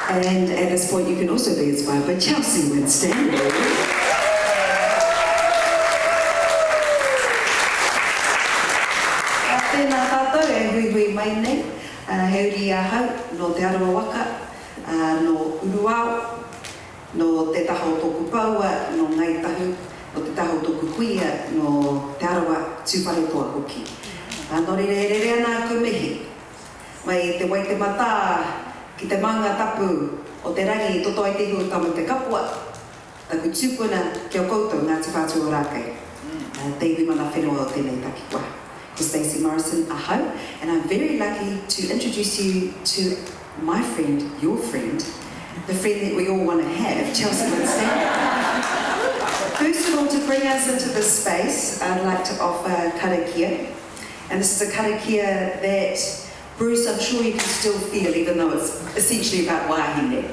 And at this point, you can also be inspired by Chelsea Winstanley. Tēnā tātou e hui mai nei, heuri ahau no te Arawa waka, no uruao, no te taho tōku paua, no Ngāi Tahu, no te taho tōku kuia, no te Arawa tūwhare toa hoki. Nō re ana ku mihi, mai te wai te mata ki te manga tapu o te rangi toto ai te hu tama te kapua, taku tūpuna kia koutou Ngāti whātua o rākei. Te hui mana whenua o tēnei takiwa. Stacey Morrison, aho, and I'm very lucky to introduce you to my friend, your friend, the friend that we all want to have, Chelsea Winstanley. First of all, to bring us into this space, I'd like to offer karakia, and this is a karakia that, Bruce, I'm sure you can still feel, even though it's essentially about wahine.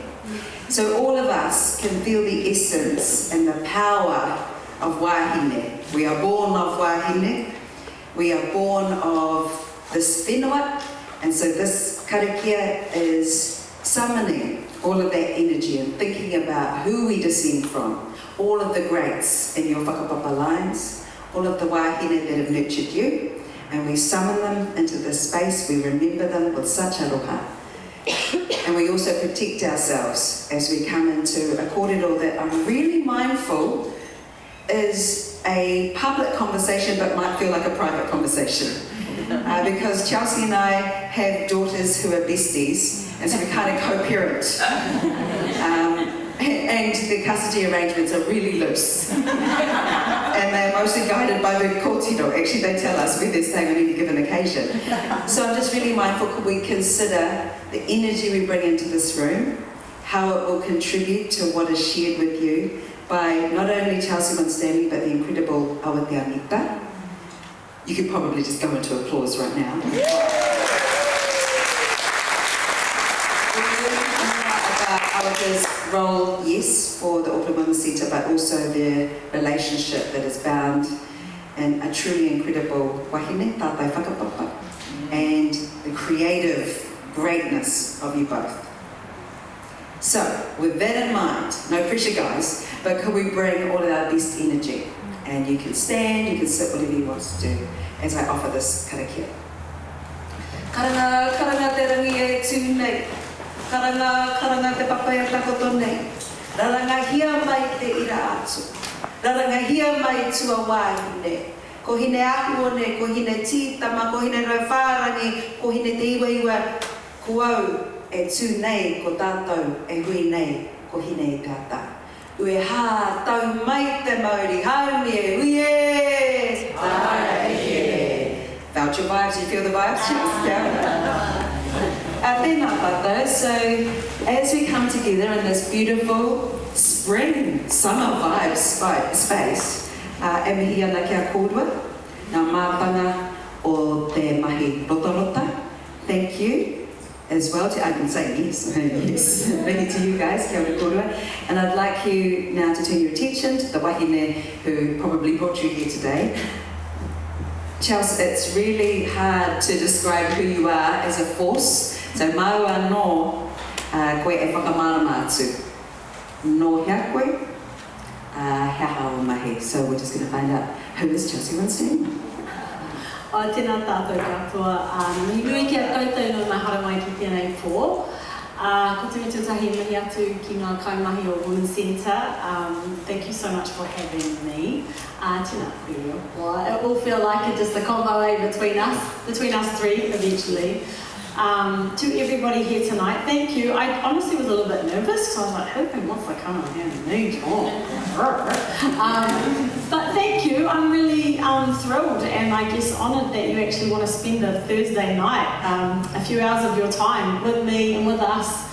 So all of us can feel the essence and the power of wahine. We are born of wahine. We are born of this whenua, and so this karakia is summoning all of that energy and thinking about who we descend from, all of the greats in your whakapapa lines, all of the wahine that have nurtured you, and we summon them into this space, we remember them with such aroha. And we also protect ourselves as we come into a kōrero that I'm really mindful is a public conversation but might feel like a private conversation. Because Chelsea and I have daughters who are besties, and so we kind of co-parent. And the custody arrangements are really loose. And they're mostly guided by the kōrero. Actually, they tell us where they're staying on any given occasion. So I'm just really mindful, could we consider the energy we bring into this room, how it will contribute to what is shared with you, by not only Chelsea Winstanley, but the incredible Awateanita. You could probably just go into applause right now. About Awata's role, yes, for the Open Women's Centre, but also their relationship that is bound in a truly incredible wahine, tātai whakapapa, and the creative greatness of you both. So, with that in mind, no pressure guys, but could we bring all of our best energy? And you can stand, you can sit, whatever you want to do, as I offer this karakia. Karanga te rangi e tū nei, karanga te papaya takoto nei, raranga hia mai te ira atu, raranga hia mai tua wāhine, ko hine ahu ne, ko hine tītama, ko hine rauwhārangi, ko hine te iwa, ko au, e tū nei ko tātou, e hui nei ko hine i tātā. Ue hā, tau mai te Māori, haumie, uie! Haumie! Felt your vibes, you feel the vibes? Tēnā tātou, so as we come together in this beautiful spring, summer vibes space, e mihi ana kia kōrua, ngā mātanga o te mahi rotarota, thank you. As well, I can say yes, yes, many to you guys, kia ora kōrua. And I'd like you now to turn your attention to the wahine who probably brought you here today. Chelsea, it's really hard to describe who you are as a force. So maua no koe e whakamārama atu. No hea koe, hea hao mahi. So we're just going to find out who is Chelsea Winstanley. O tēnā tātou katoa, nui kia koutou no ngā hara mai ki tēnei pō. Ko te mitutahi mihi atu ki ngā kaimahi o Women's Centre. Thank you so much for having me. Tēnā kōrero. Well, it will feel like just a combo between us three eventually. To everybody here tonight, thank you. I honestly was a little bit nervous, so I was like, hoping what's like coming here and me but thank you. I'm really thrilled and I guess honoured that you actually want to spend a Thursday night, a few hours of your time with me and with us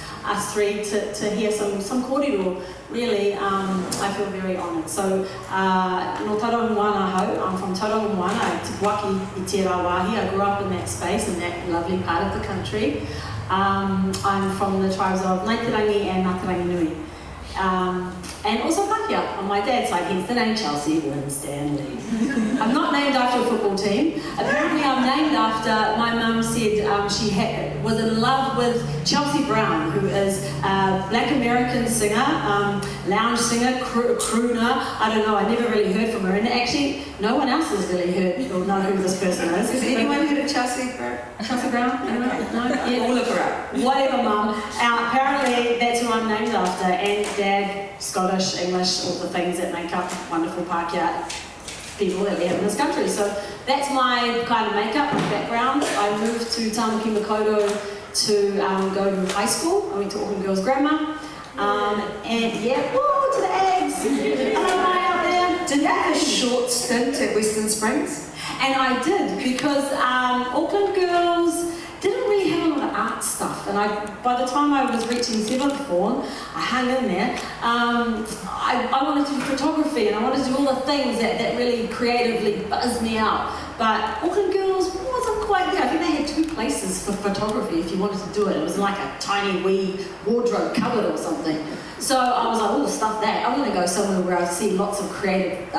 three to hear some kōrero. Really, I feel very honoured. So, no Tauranga Moana hau, I'm from Tauranga Moana, Te Waki I Te Rawahi. I grew up in that space, in that lovely part of the country. I'm from the tribes of Rangi and Ranginui. And also Pākehā on my dad's side, hence the name Chelsea Winstanley. I'm not named after a football team. Apparently I'm named after, my mum said she was in love with Chelsea Brown, who is a black American singer, lounge singer, crooner. I don't know, I never really heard from her. And actually, no one else has really heard or know who this person is. Has anyone heard of Chelsea Brown? Chelsea Brown? Anyone? No? Yeah. We'll look her up. Whatever, Mum. Apparently, that's who I'm named after. And Dad, Scottish, English, all the things that make up wonderful Pākehā people that we have in this country. So that's my kind of makeup, my background. I moved to Tāmaki Makaurau to go to high school. I went to Auckland Girls Grammar. And yeah, woo, to the eggs! Out there. Did you have a short stint at Western Springs? And I did, because Auckland Girls didn't really have a lot of art stuff, and by the time I was reaching 7th form, I hung in there. I wanted to do photography, and I wanted to do all the things that really creatively buzzed me out. But Auckland Girls wasn't quite there. I think they had 2 places for photography if you wanted to do it. It was like a tiny wee wardrobe cupboard or something. So I was like, oh, stuff that. I'm going to go somewhere where I see lots of creative,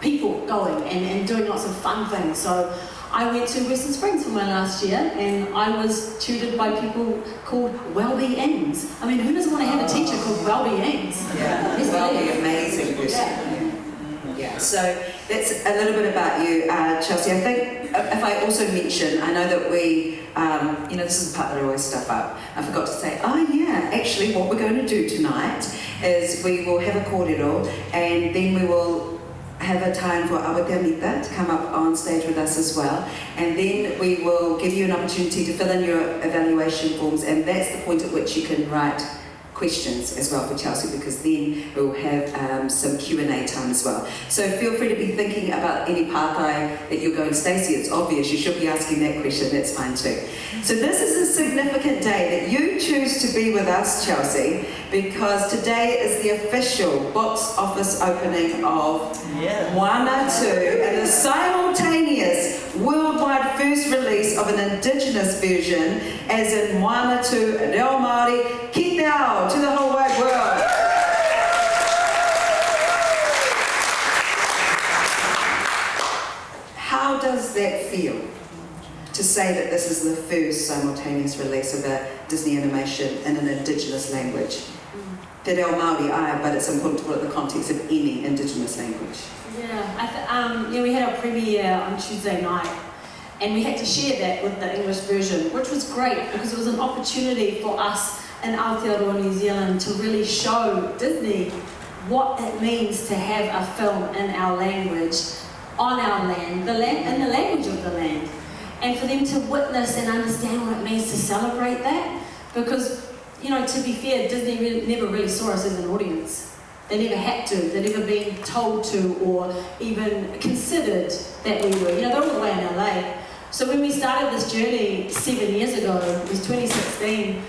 people going and doing lots of fun things. So I went to Western Springs for my last year, and I was tutored by people called Welby Ings. I mean, who doesn't want to have a teacher called Welby Ings? Yeah, Welby, amazing person. Yeah, so that's a little bit about you, Chelsea. I think if I also mention, I know that we, this is the part that I always stuff up. I forgot to say, actually what we're going to do tonight is we will have a kōrero, and then we will have a time for Awateamita to come up on stage with us as well, and then we will give you an opportunity to fill in your evaluation forms, and that's the point at which you can write questions as well for Chelsea, because then we'll have some Q&A time as well. So feel free to be thinking about any pātai that you're going. Stacey, it's obvious, you should be asking that question, that's fine too. So this is a significant day that you choose to be with us, Chelsea, because today is the official box office opening of Moana 2 and the simultaneous worldwide first release of an Indigenous version, as in Moana 2 Reo Māori, ki te ao to the whole wide world. How does that feel, to say that this is the first simultaneous release of a Disney animation in an Indigenous language? Te reo Māori, but it's important to put it in the context of any Indigenous language. Yeah, we had our premiere on Tuesday night, and we had to share that with the English version, which was great because it was an opportunity for us in Aotearoa, New Zealand, to really show Disney what it means to have a film in our language, on our land, in the language of the land, and for them to witness and understand what it means to celebrate that. Because, to be fair, Disney never really saw us as an audience. They never had to. They'd never been told to, or even considered that we were. They're all the way in LA. So when we started this journey 7 years ago, it was 2016,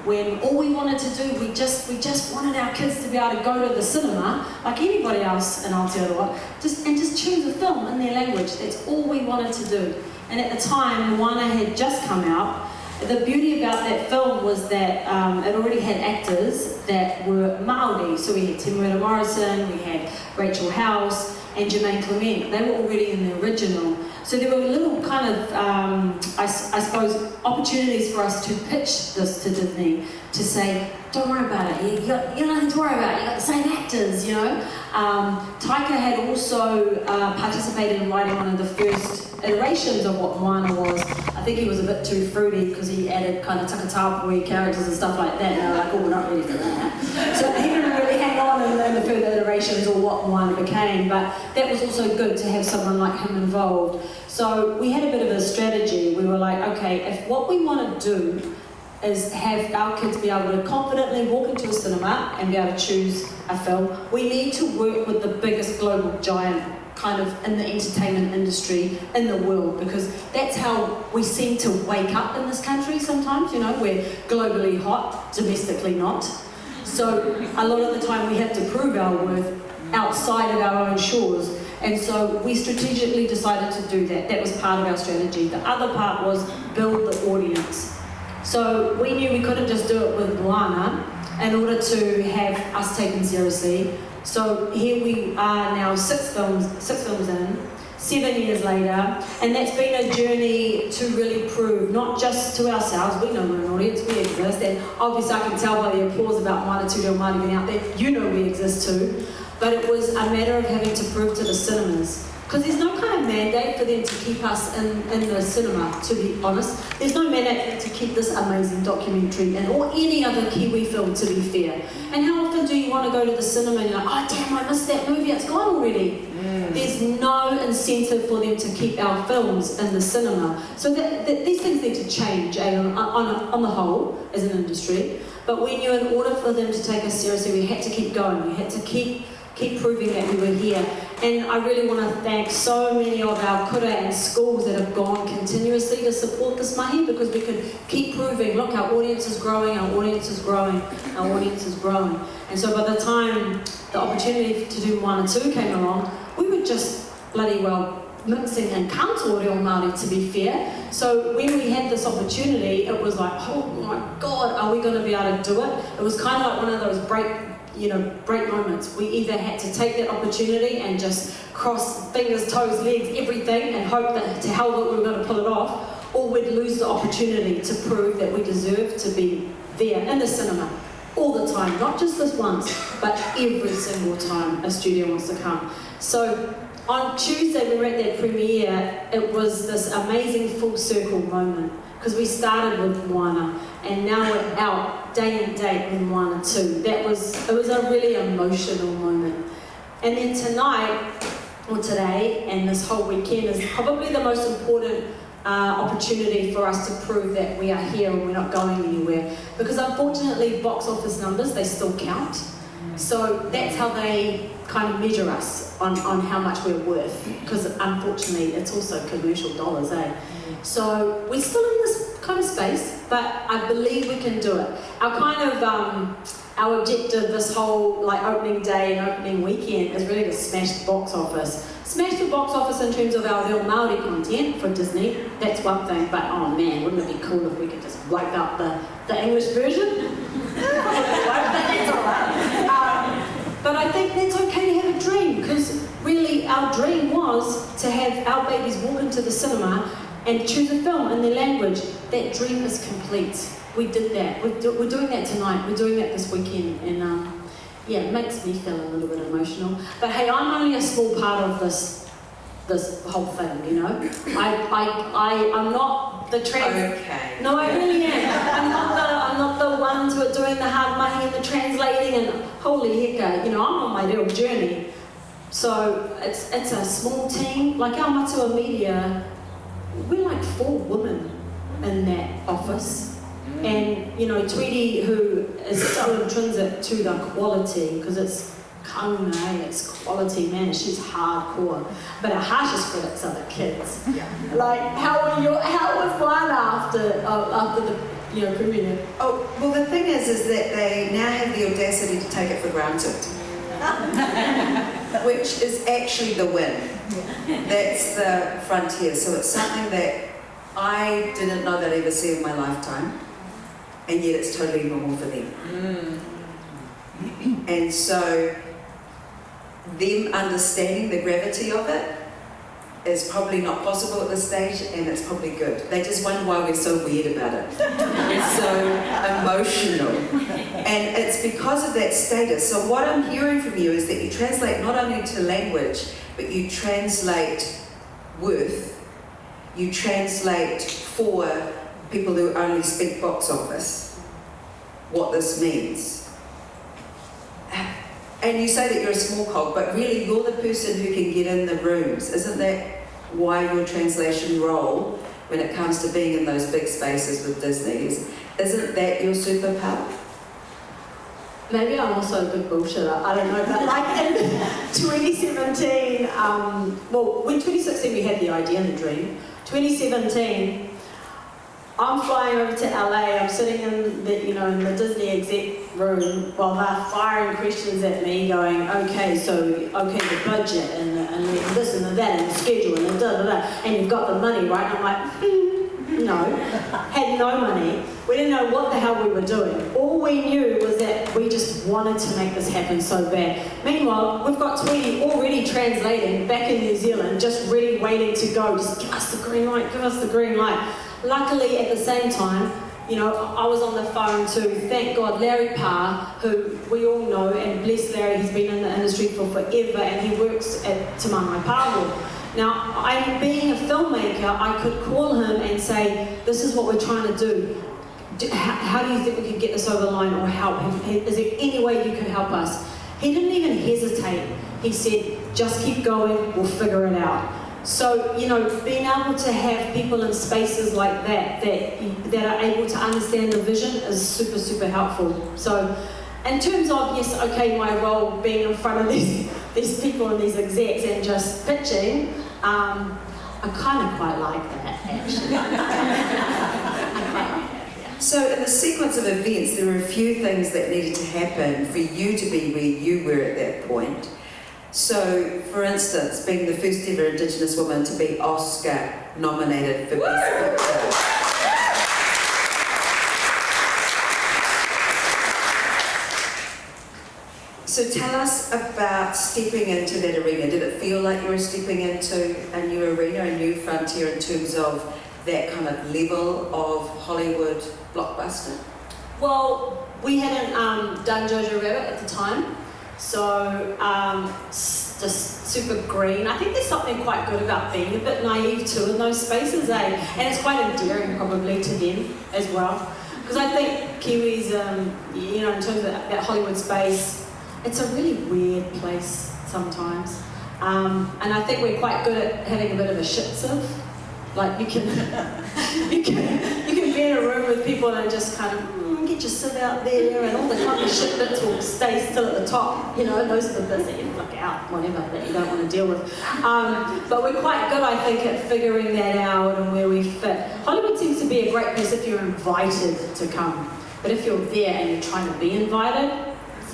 when all we wanted to do, we just wanted our kids to be able to go to the cinema, like anybody else in Aotearoa, just choose a film in their language. That's all we wanted to do. And at the time, Moana had just come out. The beauty about that film was that it already had actors that were Māori. So we had Stacey Morrison, we had Rachel House, and Jermaine Clement. They were already in the original. So there were little kind of, I suppose, opportunities for us to pitch this to Disney, to say, don't worry about it, you got nothing to worry about, you got the same actors, Taika had also participated in writing one of the first iterations of what Moana was. I think he was a bit too fruity because he added kind of takatapui characters and stuff like that, and they were like, oh, we're not ready for that. So he didn't really hang on and learn the further iterations or what Moana became, but that was also good to have someone like him involved. So we had a bit of a strategy. We were like, okay, if what we want to do is have our kids be able to confidently walk into a cinema and be able to choose a film, we need to work with the biggest global giant kind of in the entertainment industry in the world, because that's how we seem to wake up in this country sometimes. We're globally hot, domestically not. So a lot of the time we have to prove our worth outside of our own shores. And so we strategically decided to do that. That was part of our strategy. The other part was build the audience. So we knew we couldn't just do it with Moana. in order to have us taken seriously. So here we are now, six films in, 7 years later, and that's been a journey to really prove, not just to ourselves, we know we're an audience, we exist, and obviously I can tell by the applause about one or two little Māori being out there, you know we exist too, but it was a matter of having to prove to the cinemas. Because there's no kind of mandate for them to keep us in the cinema, to be honest. There's no mandate to keep this amazing documentary or any other Kiwi film, to be fair. And how often do you want to go to the cinema and you're like, oh damn, I missed that movie, it's gone already. There's no incentive for them to keep our films in the cinema. So these things need to change on the whole, as an industry. But we knew in order for them to take us seriously, we had to keep going. We had to keep proving that we were here. And I really want to thank so many of our kura and schools that have gone continuously to support this mahi, because we could keep proving, look, our audience is growing, our audience is growing, our audience is growing. And so by the time the opportunity to do 1 or 2 came along, we were just bloody well mixing and kanto reo Māori, to be fair. So when we had this opportunity, it was like, oh my God, are we going to be able to do it? It was kind of like one of those break moments. We either had to take that opportunity and just cross fingers, toes, legs, everything, and hope that to hell that we were going to pull it off, or we'd lose the opportunity to prove that we deserve to be there in the cinema all the time, not just this once, but every single time a studio wants to come. So on Tuesday when we were at that premiere, it was this amazing full circle moment, because we started with Moana and now we're out day and date with 1 or 2. It was a really emotional moment. And then tonight, or today, and this whole weekend is probably the most important opportunity for us to prove that we are here and we're not going anywhere. Because unfortunately, box office numbers, they still count. So that's how they kind of measure us on how much we're worth. Because unfortunately, it's also commercial dollars, eh? So we're still in this kind of space, but I believe we can do it. Our kind of, our objective this whole like opening day and opening weekend is really to smash the box office. Smash the box office in terms of our real Māori content for Disney, that's one thing, but oh man, wouldn't it be cool if we could just wipe out the English version? That's all right. But I think that's okay to have a dream, because really our dream was to have our babies walk into the cinema and choose a film in their language. That dream is complete. We did that. We're doing that tonight. We're doing that this weekend, and yeah, it makes me feel a little bit emotional. But hey, I'm only a small part of this whole thing, you know. I'm not the Okay. No, I really am. I'm not the one doing the hard mahi and the translating and holy hecka, you know. I'm on my real journey. So it's a small team. Like our Matua Media, we're like 4 women in that office. And, you know, Tweety, who is so intrinsic to the quality, because it's kauna, it's quality, man, she's hardcore. But our harshest critics are the kids. Yeah. Like, how was one after the premiere? Oh, well, the thing is that they now have the audacity to take it for granted. Which is actually the win. That's the frontier. So it's something that I didn't know that I'd ever see in my lifetime, and yet it's totally normal for them. And so them understanding the gravity of it is probably not possible at this stage, and it's probably good. They just wonder why we're so weird about it. It's so emotional. And it's because of that status. So what I'm hearing from you is that you translate not only to language, but you translate worth. You translate for people who only speak box office what this means. And you say that you're a small cog, but really you're the person who can get in the rooms. Isn't that why your translation role, when it comes to being in those big spaces with Disney, isn't that your superpower? Maybe I'm also a good bullshitter, I don't know, but like in 2017, when 2016 we had the idea and the dream, 2017, I'm flying over to LA, I'm sitting in the Disney exec room while they're firing questions at me going, okay, the budget and this and that and the schedule and the da-da-da, and you've got the money, right? And I'm like, didn't know, had no money. We didn't know what the hell we were doing. All we knew was that we just wanted to make this happen so bad. Meanwhile, we've got Tweety already translating back in New Zealand, just ready, waiting to go. Just give us the green light, give us the green light. Luckily, at the same time, you know, I was on the phone to, thank God, Larry Parr, who we all know, and bless Larry, he's been in the industry for forever, and he works at Te Ngāi Tahu. Now, being a filmmaker, I could call him and say, this is what we're trying to do. How do you think we could get this over the line or help? Is there any way you could help us? He didn't even hesitate. He said, just keep going, we'll figure it out. So, you know, being able to have people in spaces like that are able to understand the vision is super, super helpful. So, in terms of, yes, okay, my role being in front of these people and these execs and just pitching, I kind of quite like that, actually. So in the sequence of events, there were a few things that needed to happen for you to be where you were at that point. So, for instance, being the first ever Indigenous woman to be Oscar nominated for Best Picture. So tell us about stepping into that arena. Did it feel like you were stepping into a new arena, a new frontier in terms of that kind of level of Hollywood blockbuster? Well, we hadn't done Jojo Rabbit at the time, so just super green. I think there's something quite good about being a bit naive too in those spaces, eh? And it's quite endearing probably to them as well. Because I think Kiwis, you know, in terms of that Hollywood space, it's a really weird place sometimes. And I think we're quite good at having a bit of a shit sieve. Like you can you can be in a room with people and just kind of get your sieve out there, and all the kind of shit bits will stay still at the top. You know, those are the bits that you flick out, whatever, that you don't want to deal with. But we're quite good, I think, at figuring that out and where we fit. Hollywood seems to be a great place if you're invited to come. But if you're there and you're trying to be invited,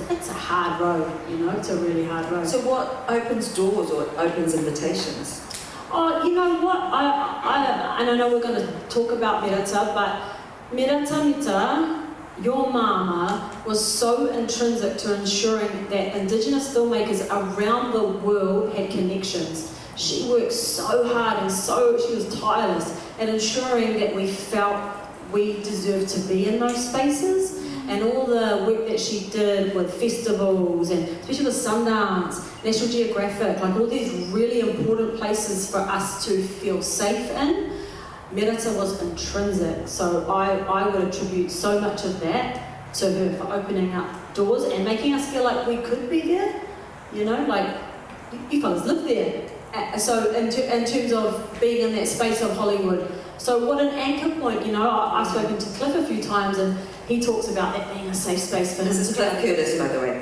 it's a hard road, you know, it's a really hard road. So what opens doors or opens invitations? Oh, you know what, I know we're going to talk about Merata, but Merata, your mama, was so intrinsic to ensuring that Indigenous filmmakers around the world had connections. She worked so hard and she was tireless at ensuring that we felt we deserved to be in those spaces. And all the work that she did with festivals, and especially with Sundance, National Geographic, like all these really important places for us to feel safe in, Merata was intrinsic. So I would attribute so much of that to her for opening up doors and making us feel like we could be there. You know, like, you fellas live there. So in terms of being in that space of Hollywood. So what an anchor point, you know, I've spoken to Cliff a few times, and he talks about that being a safe space for him. This is Cliff Curtis, by the way.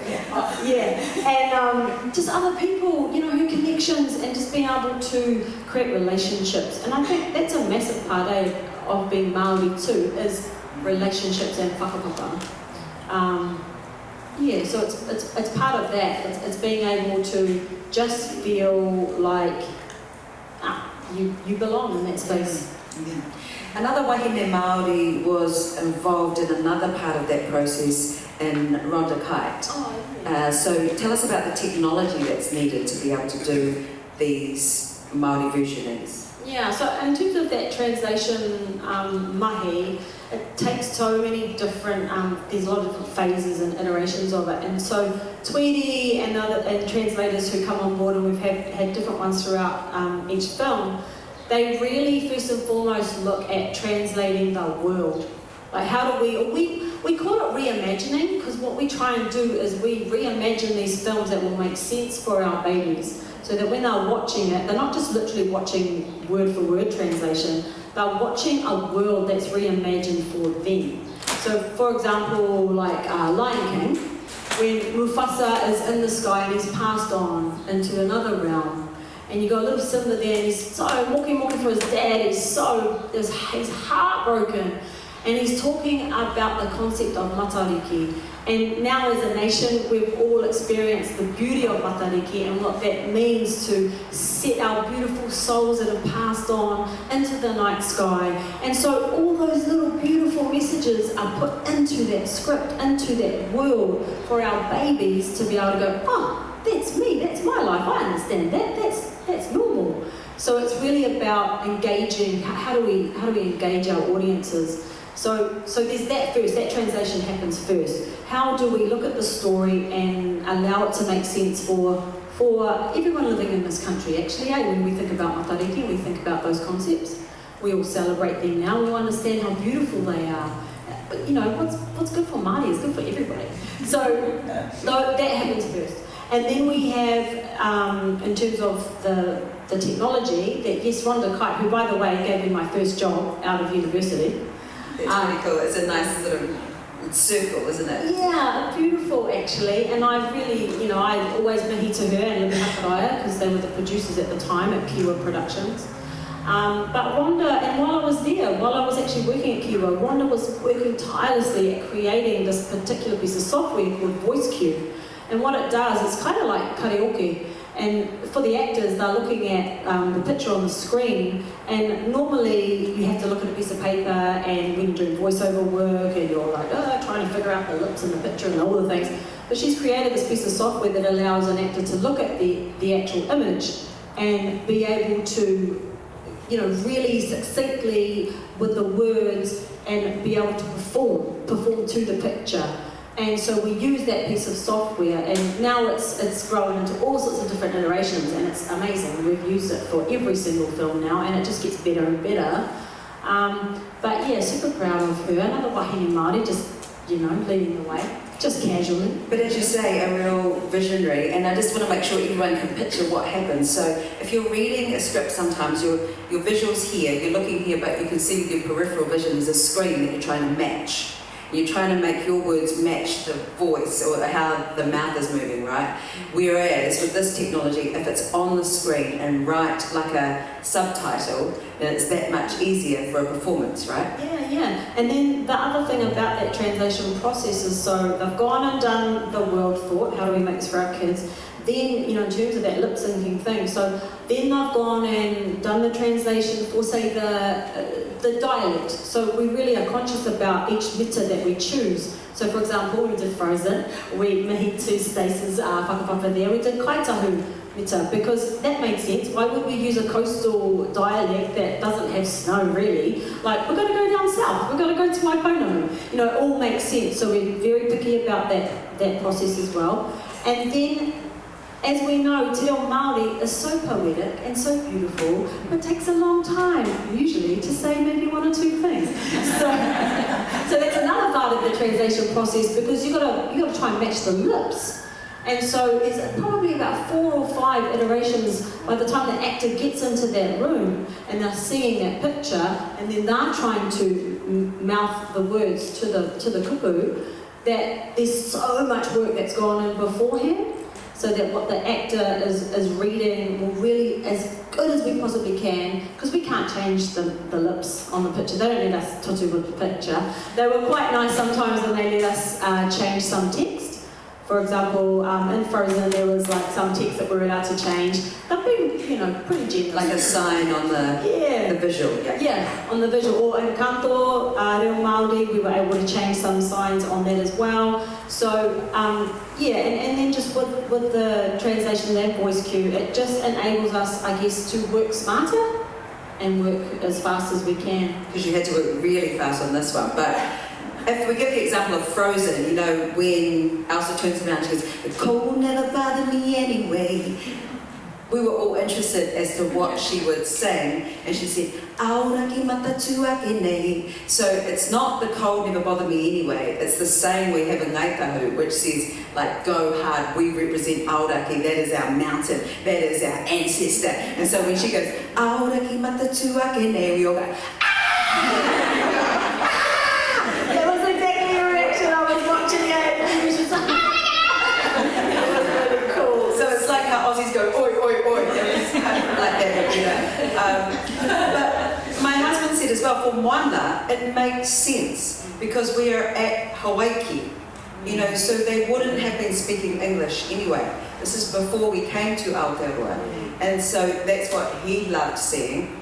And just other people, you know, her connections, and just being able to create relationships. And I think that's a massive part of being Māori too, is relationships and whakapapa. So it's part of that. It's being able to just feel like you belong in that space. Yeah. Another wahine Māori was involved in another part of that process in Rhonda Kite. So tell us about the technology that's needed to be able to do these Māori versionings. Yeah, so in terms of that translation mahi, it takes so many different, there's a lot of different phases and iterations of it. And so Tweety and translators who come on board, and we've had different ones throughout each film, they really first and foremost look at translating the world. Like how do we call it reimagining, because what we try and do is we reimagine these films that will make sense for our babies, so that when they're watching it, they're not just literally watching word for word translation, they're watching a world that's reimagined for them. So for example, like Lion King, when Mufasa is in the sky and he's passed on into another realm, and you got little Simba there, and he's so walking for his dad. He's heartbroken, And he's talking about the concept of matariki. And now as a nation, we've all experienced the beauty of matariki and what that means to set our beautiful souls that have passed on into the night sky. And so all those little beautiful messages are put into that script, into that world for our babies to be able to go, oh, that's me, that's my life, I understand that, that's normal. So it's really about engaging, how do we engage our audiences? So there's that first, that translation happens first. How do we look at the story and allow it to make sense for everyone living in this country? Actually, when we think about matariki, we think about those concepts. We all celebrate them now, we understand how beautiful they are. But you know, what's good for Māori is good for everybody. So that happens first. And then we have, in terms of the technology, that yes, Rhonda Kite, who by the way gave me my first job out of university. It's really cool. It's a nice sort of circle, isn't it? Yeah, beautiful actually. And I really, I always mihi to her and Libby Hakaraya because they were the producers at the time at Kiwa Productions. But Rhonda, and while I was there, while I was actually working at Kiwa, Rhonda was working tirelessly at creating this particular piece of software called Voice Cue. And what it does, it's kind of like karaoke. And for the actors, they're looking at the picture on the screen, and normally you have to look at a piece of paper, and when you're doing voiceover work, and you're like, trying to figure out the lips in the picture and all the things. But she's created this piece of software that allows an actor to look at the actual image and be able to, really succinctly with the words and be able to perform to the picture. And so we use that piece of software, and now it's grown into all sorts of different iterations, and it's amazing. We've used it for every single film now, and it just gets better and better. But yeah, super proud of her. Another wahine Māori, just leading the way, just casually. But as you say, a real visionary, and I just want to make sure everyone can picture what happens. So if you're reading a script, sometimes your visual's here, you're looking here, but you can see with your peripheral vision there's a screen that you're trying to match. You're trying to make your words match the voice or how the mouth is moving, right? Whereas with this technology, if it's on the screen and write like a subtitle, then it's that much easier for a performance, right? Yeah. And then the other thing about that translation process is, so they've gone and done the world thought, how do we make this for our kids? Then, in terms of that lip syncing thing, so then they've gone and done the translation for, say, the dialect. So we really are conscious about each mita that we choose. So, for example, we did Frozen, we mihi to Stacey's whakapapa there, we did Ngāi Tahu mita, because that made sense. Why would we use a coastal dialect that doesn't have snow, really? Like, we're going to go down south, we're going to go to Waipono. It all makes sense. So we're very picky about that process as well. And then, as we know, te reo Māori is so poetic and so beautiful, but it takes a long time, usually, to say maybe one or two things. So that's another part of the translation process, because you've got to try and match the lips. And so there's probably about 4 or 5 iterations by the time the actor gets into that room and they're seeing that picture, and then they're trying to mouth the words to the kupu, that there's so much work that's gone in beforehand, so that what the actor is reading will really, as good as we possibly can, because we can't change the lips on the picture. They don't let us tutu with the picture. They were quite nice sometimes when they let us change some text. For example, in Frozen there was like some text that we were allowed to change. They've been, pretty generous. Like a sign on the visual. Yeah, on the visual. Or in Kanto, Reo Māori, we were able to change some signs on that as well. So, and then just with the translation of that voice cue, it just enables us, I guess, to work smarter and work as fast as we can. Because you had to work really fast on this one. But if we give the example of Frozen, when Elsa turns around and she goes, "The cold never bothered me anyway." We were all interested as to what she would sing, and she said, "Auraki matatu ake nei." So it's not the cold never bothered me anyway. It's the same we have in Ngāi Tahu, which says, like, go hard, we represent Auraki, that is our mountain, that is our ancestor. And so when she goes, "Auraki matatu ake nei," we all go, "Ah!" That was exactly your reaction. I was watching it, and she was just like, it was really cool. So it's like how Aussies go, "Oi, oi, oi." It's kind of like that, But my husband said a as well, for Moana, it makes sense because we are at Hawaii, you know, so they wouldn't have been speaking English anyway. This is before we came to Aotearoa, and so that's what he loved seeing.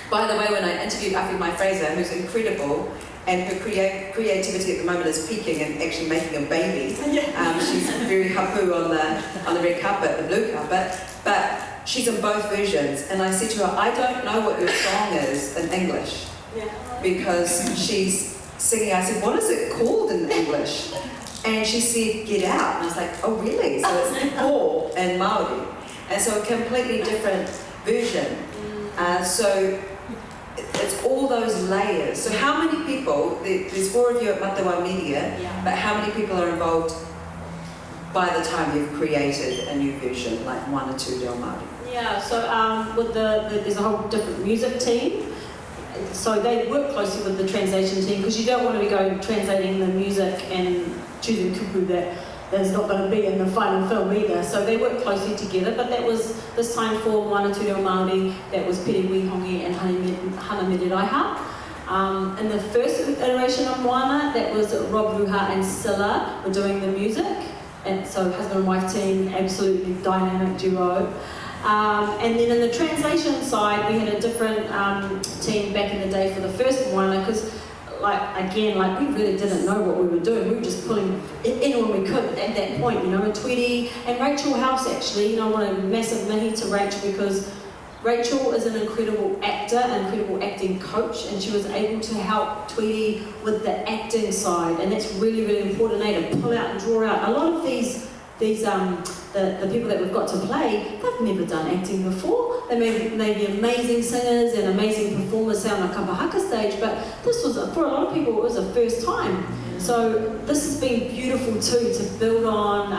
By the way, when I interviewed Awhimae Fraser, who's incredible, and her creativity at the moment is peaking and actually making a baby. She's very hapu on the red carpet, the blue carpet, but she's in both versions. And I said to her, I don't know what your song is in English, because she's singing. I said, what is it called in English? And she said, Get Out. And I was like, oh really? So it's Ko and Māori. And so a completely different version. So it's all those layers. So how many people, there's 4 of you at Matawa Media, but how many people are involved by the time you've created a new version, like 1 or 2 Reo Māori? Yeah, so with there's a whole different music team. So they work closely with the translation team, because you don't want to be going translating the music and choosing kupu that's not going to be in the final film either. So they work closely together, but that was this time for 1 or 2 Reo Māori, that was Pere Wihongi and Hana Mereraiha. In the first iteration of Moana, that was Rob Ruha and Silla were doing the music, and so husband and wife team, absolutely dynamic duo. And then in the translation side, we had a different team back in the day for the first Moana, because we really didn't know what we were doing. We were just pulling in when we could at that point, you know. And Tweety and Rachel House, actually, you know, I want a massive mihi to Rachel, because Rachel is an incredible actor, an incredible acting coach, and she was able to help Tweety with the acting side, and that's really, really important, to pull out and draw out. A lot of these the people that we've got to play, they've never done acting before. They may be amazing singers and amazing performers, say on a kapahaka stage, but this was, for a lot of people, it was a first time. So this has been beautiful too, to build on,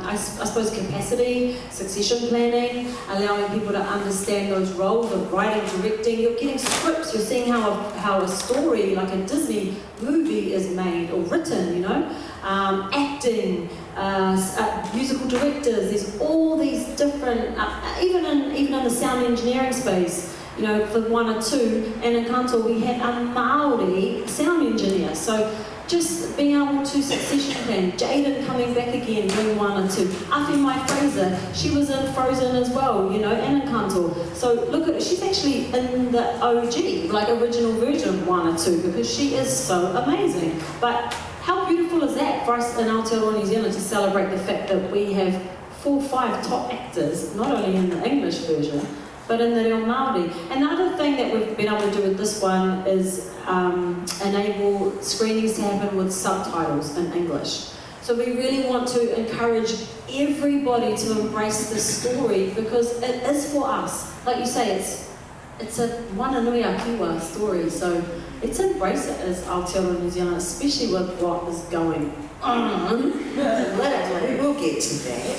I suppose, capacity, succession planning, allowing people to understand those roles of writing, directing. You're getting scripts, you're seeing how a story, like a Disney movie, is made or written, you know. Acting, musical directors, there's all these different, even in the sound engineering space, you know, for 1 or 2, and in Kanto we had a Māori sound engineer. So just being able to succession plan, Jaden coming back again, doing 1 or 2. Awhimae Fraser, she was in Frozen as well, you know, and in Kanto. So look at her, she's actually in the OG, like original version of 1 or 2, because she is so amazing. But how beautiful is that for us in Aotearoa, New Zealand, to celebrate the fact that we have 4 or 5 top actors, not only in the English version, but in the Reo Māori. And the other thing that we've been able to do with this one is enable screenings to happen with subtitles in English. So we really want to encourage everybody to embrace this story, because it is for us. Like you say, it's a Wananui a Kiwa story, so let's embrace it as Aotearoa New Zealand, especially with what is going on. We'll get to that.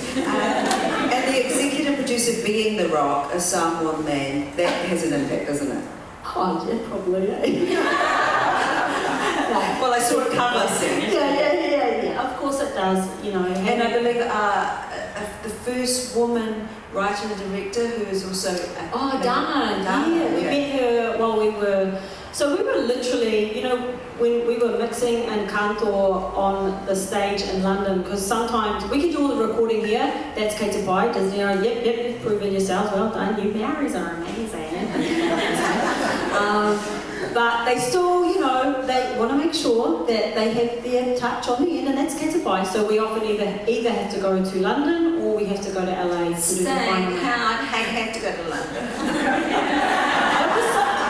And the executive producer being The Rock, a Samoan man, that has an impact, doesn't it? Oh, yeah, probably, Well, I saw a cover scene. Yeah, of course it does, you know. And I believe the first woman writer and director who is also... Dana, yeah. We met her while we were... So we were literally, you know, when we were mixing in Kanto on the stage in London, because sometimes we can do all the recording here, that's Kei Te Pai, Disney, yep, you've proven yourselves, well done, you Maoris are amazing. But they still, you know, they want to make sure that they have their touch on the end, and that's Kei Te Pai. So we often either have to go to London or we have to go to LA to do the final. I have to go to London.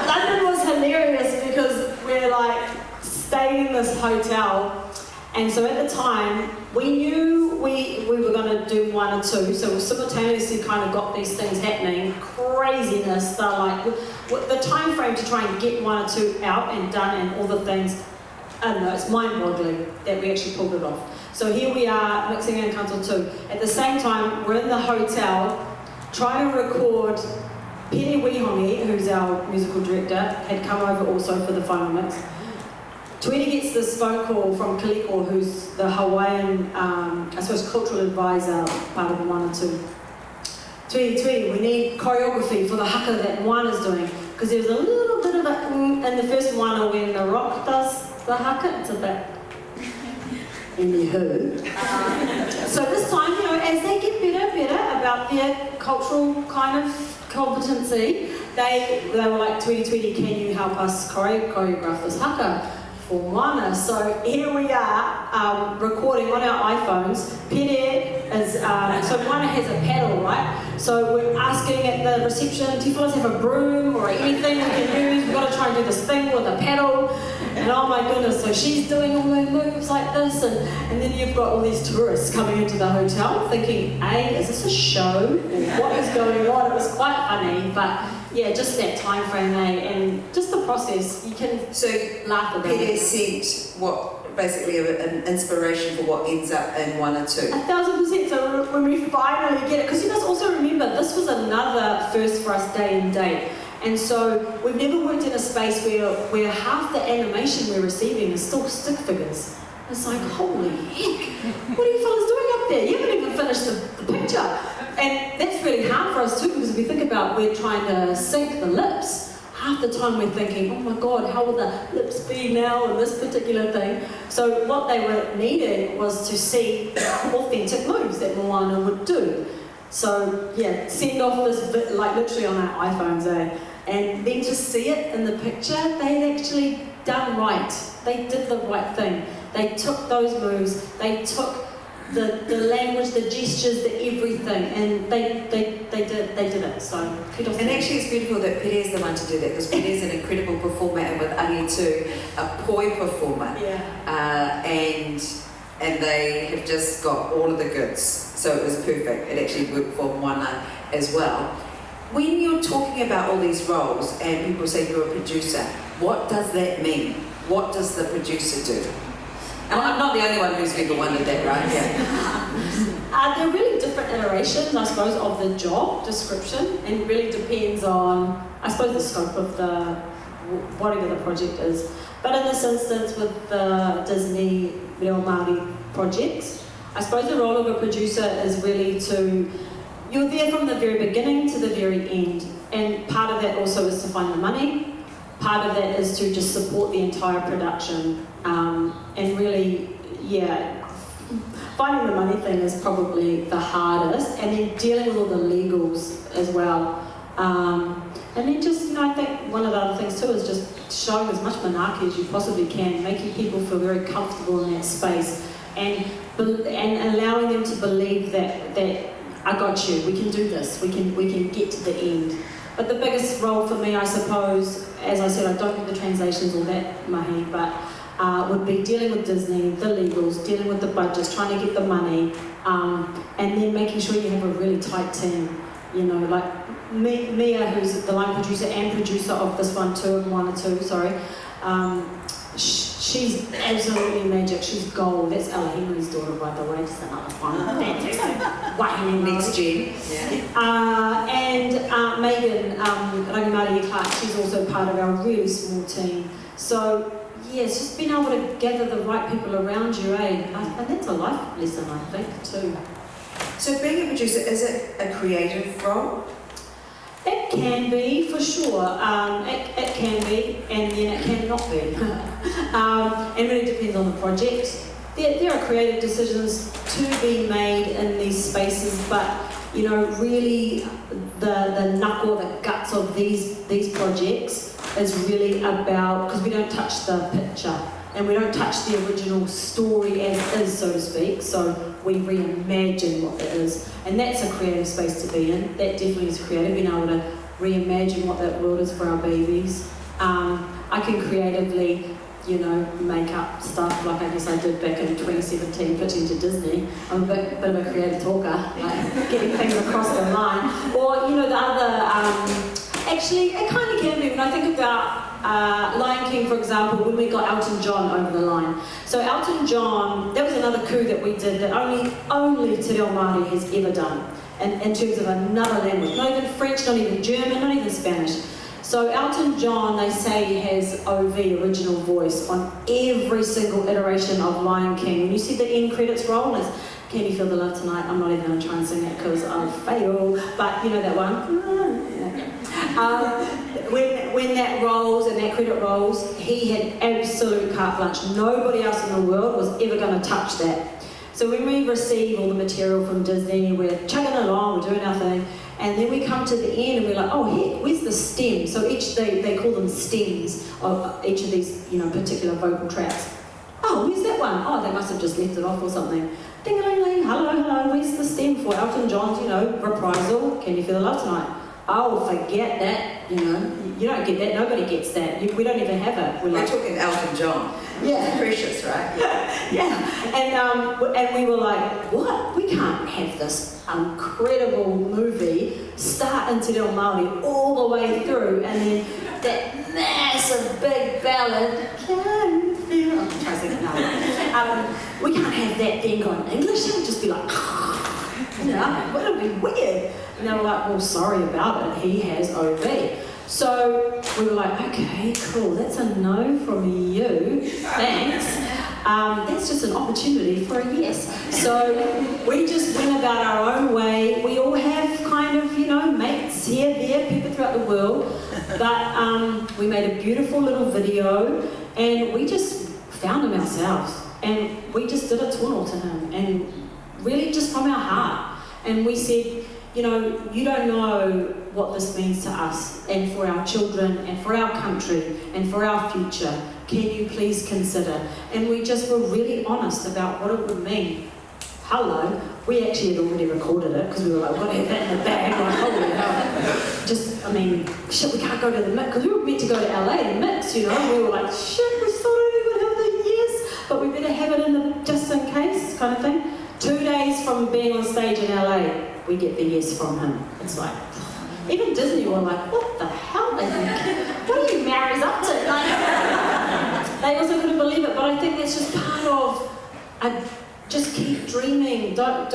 London was hilarious, because we're like staying in this hotel, and so at the time we knew we were going to do 1 or 2, so we simultaneously kind of got these things happening, craziness. So like the time frame to try and get 1 or 2 out and done and all the things, I don't know, it's mind-boggling that we actually pulled it off. So here we are mixing in Kanto 2. At the same time, we're in the hotel trying to record. Pere Wihongi, who's our musical director, had come over also for the final mix. Tweety gets this phone call from Kaliko, who's the Hawaiian, I suppose, cultural advisor, part of the 1 or 2. Tweety, we need choreography for the haka that Moana's doing, because there's a little bit of a in the first one when the rock does the haka, it's a bit anywho. So this time, as they get better about their cultural kind of competency, they were like, 2020, can you help us choreograph this haka for Moana? So here we are, recording on our iPhones. Pere is, so Moana has a paddle, right? So we're asking at the reception, do you fellas have a broom or anything we can use? We've got to try and do this thing with a paddle. And oh my goodness, so she's doing all her moves like this, and then you've got all these tourists coming into the hotel thinking, is this a show? What is going on? It was quite funny, but yeah, just that time frame, and just the process, you can laugh about Peter it. sent what, basically an inspiration for what ends up in 1 or 2. 1,000%. So when we finally get it, because you must also remember, this was another first for us day and date. And so we've never worked in a space where half the animation we're receiving is still stick figures. It's like, holy heck, what are you fellas doing up there? You haven't even finished the picture. And that's really hard for us too, because if we think about we're trying to sync the lips, half the time we're thinking, oh my God, how will the lips be now in this particular thing? So what they were needing was to see authentic moves that Moana would do. So yeah, send off this bit, like literally on our iPhones, and then to see it in the picture, they'd actually done right. They did the right thing. They took those moves, they took the language, the gestures, the everything, and they did it. So kudos. And actually it's beautiful that Pere is the one to do that, because Pere is an incredible performer, and with Rangi too, a poi performer. Yeah. And they have just got all of the goods. So it was perfect. It actually worked for Moana as well. When you're talking about all these roles and people say you're a producer, what does that mean? What does the producer do? And I'm not the only one who's ever wondered that, right? Yeah. They're really different iterations, I suppose, of the job description, and it really depends on, I suppose, the scope of whatever the project is. But in this instance, with the Disney Reo Māori projects, I suppose the role of a producer is really you're there from the very beginning to the very end. And part of that also is to find the money. Part of that is to just support the entire production. And really, yeah, finding the money thing is probably the hardest. And then dealing with all the legals as well. And then just, I think one of the other things too is just showing as much manaaki as you possibly can, making people feel very comfortable in that space, and allowing them to believe that I got you, we can do this, we can get to the end. But the biggest role for me, I suppose, as I said, I don't do the translations or that mahi, but would be dealing with Disney, the legals, dealing with the budgets, trying to get the money, and then making sure you have a really tight team. Like Mia, who's the line producer and producer of this one too, 1 or 2, sorry. She's absolutely magic. She's gold. That's Alahimu's daughter, by the way. Just another one. Fantastic. Wahine Next gen. Yeah. And Megan, Rangi Clark, she's also part of our really small team. So, yeah, it's just being able to gather the right people around you, And that's a life lesson, I think, too. So being a producer, is it a creative role? It can be, for sure. It can be, and then it cannot be. It really depends on the project. There are creative decisions to be made in these spaces, but really the knuckle, the guts of these projects is really about, because we don't touch the picture and we don't touch the original story as it is, so to speak. So we reimagine what it is, and that's a creative space to be in. That definitely is creative, being able to reimagine what that world is for our babies. I can creatively, make up stuff like I guess I did back in 2017 pitching to Disney. I'm a bit of a creative talker, like getting things across the line. Or, the other, actually it kind of can be when I think about Lion King, for example, when we got Elton John over the line. So Elton John, that was another coup that we did that only Te Reo Māori has ever done, in terms of another language. Not even French, not even German, not even Spanish. So Elton John, they say, has OV, original voice, on every single iteration of Lion King. When you see the end credits roll, it's Can You Feel the Love Tonight? I'm not even going to try and sing it because I'll fail, but you know that one? when that rolls and that credit rolls, he had absolute carte blanche. Nobody else in the world was ever going to touch that. So when we receive all the material from Disney, we're chugging along, we're doing our thing, and then we come to the end and we're like, oh heck, where's the stem? So they call them stems of each of these, particular vocal tracks. Oh, where's that one? Oh, they must have just left it off or something. Ding-a-ling-ling, hello, where's the stem for Elton John's, reprisal? Can you feel the love tonight? Oh, forget that, you don't get that, nobody gets that. We don't even have it. We're talking Elton John. Yeah. Precious, right? Yeah. And we were like, what? We can't have this incredible movie start into Te Reo Māori all the way through, and then that massive big ballad, can you feel? I'm trying to sing it now. We can't have that then go in English. It would just be like, it would be weird. And they were like, well, sorry about it. He has OB. So we were like, okay, cool. That's a no from you. Thanks. That's just an opportunity for a yes. So we just went about our own way. We all have kind of, mates here, there, people throughout the world. But we made a beautiful little video, and we just found him ourselves. And we just did a tunnel to him, and really just from our heart. And we said, you don't know what this means to us and for our children and for our country and for our future. Can you please consider? And we just were really honest about what it would mean. Hello, we actually had already recorded it because we were like, we've got to have that in the bag. Like, holy hell. Shit, we can't go to the mix, because we were meant to go to LA and mix, We were like, shit, we still don't even have the yes, but we better have it in the just in case kind of thing. 2 days from being on stage in LA, we get the yes from him. It's like, even Disney were like, what the hell? What are you Mary's up to? They also couldn't believe it, but I think that's just part of, just keep dreaming. Don't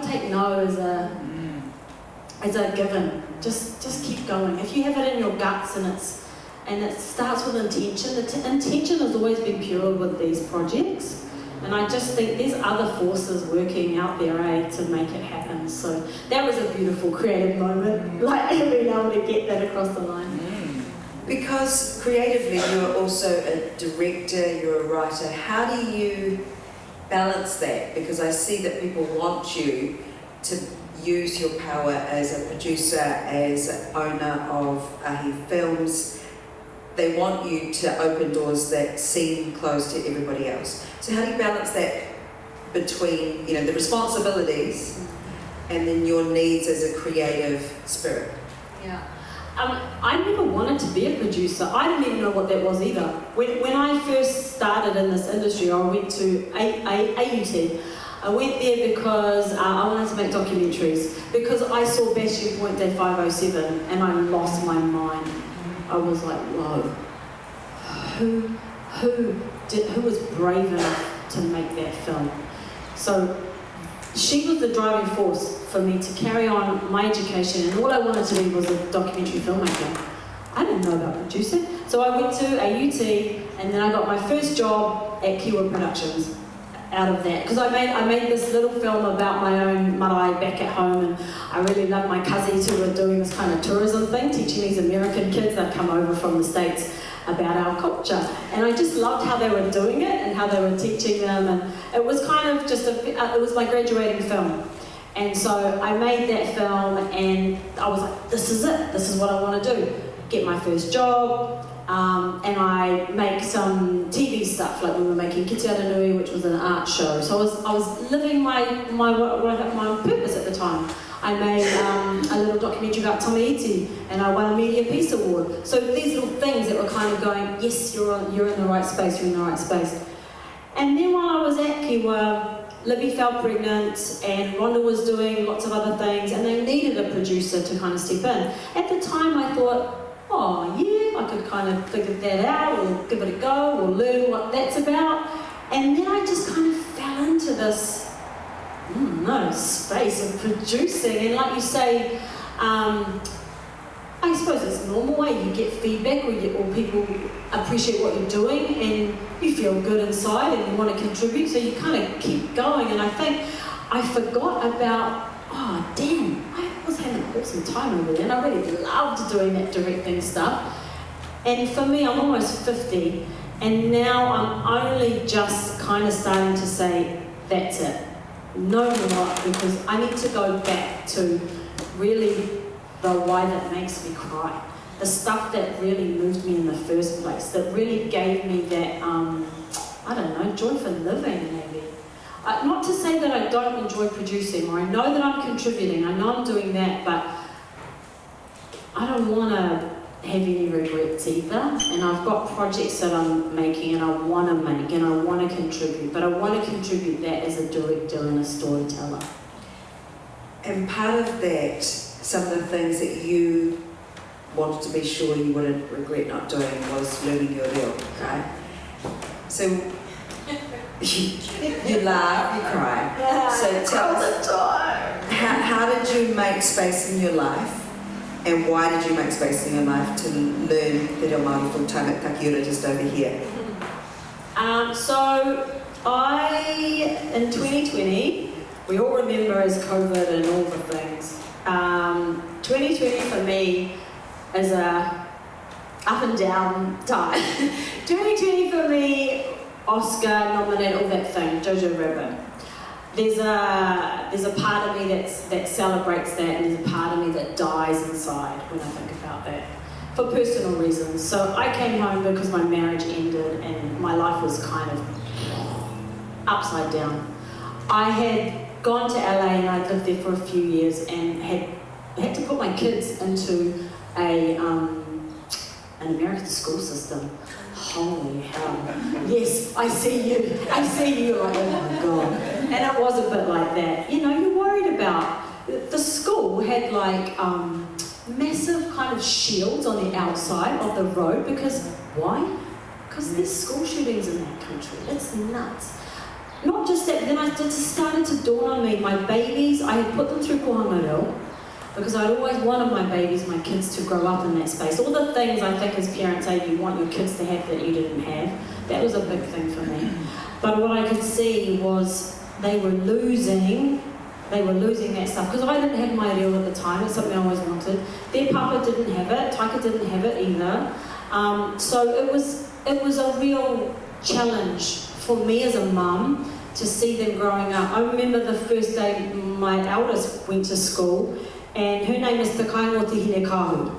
take no as a given. Just keep going. If you have it in your guts and it starts with intention, the intention has always been pure with these projects. And I just think there's other forces working out there, to make it happen. So that was a beautiful creative moment, being able to get that across the line. Because creatively you're also a director, you're a writer. How do you balance that? Because I see that people want you to use your power as a producer, as an owner of Ahi Films. They want you to open doors that seem closed to everybody else. So how do you balance that between, the responsibilities and then your needs as a creative spirit? Yeah. I never wanted to be a producer. I didn't even know what that was either. When I first started in this industry, I went to AUT. I went there because I wanted to make documentaries, because I saw Bashing Point Day 507 and I lost my mind. I was like, whoa, who was brave enough to make that film? So she was the driving force for me to carry on my education, and all I wanted to be was a documentary filmmaker. I didn't know about producing. So I went to AUT, and then I got my first job at Kiwa Productions out of that, because I made this little film about my own marae back at home, and I really loved my cousins who were doing this kind of tourism thing, teaching these American kids that come over from the States about our culture. And I just loved how they were doing it and how they were teaching them, and it was kind of just it was my graduating film. And so I made that film, and I was like, this is it, this is what I want to do. Get my first job, and I make some TV stuff, like we were making Kite Aranui, which was an art show. So I was living my purpose at the time. I made a little documentary about Tamaiti, and I won a Media Peace Award. So these little things that were kind of going, yes, you're in the right space, you're in the right space. And then while I was at Kiwa, Libby fell pregnant, and Rhonda was doing lots of other things, and they needed a producer to kind of step in. At the time I thought, oh yeah, I could kind of figure that out, or give it a go, or learn what that's about. And then I just kind of fell into this space of producing. And like you say, I suppose it's a normal way. You get feedback, or people appreciate what you're doing, and you feel good inside and you want to contribute, so you kind of keep going. And I think I forgot about, oh damn, I was had an awesome time over there, and I really loved doing that directing stuff. And for me, I'm almost 50, and now I'm only just kind of starting to say, that's it, no more, because I need to go back to really the why that makes me cry. The stuff that really moved me in the first place, that really gave me that, I don't know, joy for living maybe. Not to say that I don't enjoy producing, or I know that I'm contributing, I know I'm doing that, but I don't want to have any regrets either. And I've got projects that I'm making and I want to make and I want to contribute, but I want to contribute that as a director and a storyteller. And part of that, some of the things that you wanted to be sure you wouldn't regret not doing was learning your reo, okay? So you laugh, you cry. Yeah, So tell us, how did you make space in your life, and why did you make space in your life to learn the reo Māori full time at Takiura just over here? So in 2020, we all remember as COVID and all the things. 2020 for me is a up and down time. 2020 for me, Oscar nominated, all that thing, Jojo Rabbit. There's a part of me that celebrates that, and there's a part of me that dies inside when I think about that, for personal reasons. So I came home because my marriage ended and my life was kind of upside down. I had gone to LA and I'd lived there for a few years and had to put my kids into an American school system. Holy hell. Yes, I see you. I see you. Like, oh my God. And it was a bit like that. You know, you're worried about, the school had like massive kind of shields on the outside of the road because, why? Because there's school shootings in that country. It's nuts. Not just that, then it just started to dawn on me, my babies, I had put them through Kōrero, because I'd always wanted my babies, my kids to grow up in that space. All the things I think as parents say you want your kids to have that you didn't have, that was a big thing for me. But what I could see was they were losing that stuff, because I didn't have my reo at the time, it's something I always wanted. Their papa didn't have it, Taika didn't have it either. So it was a real challenge for me as a mum to see them growing up. I remember the first day my eldest went to school, and her name is Ngāti Tahu.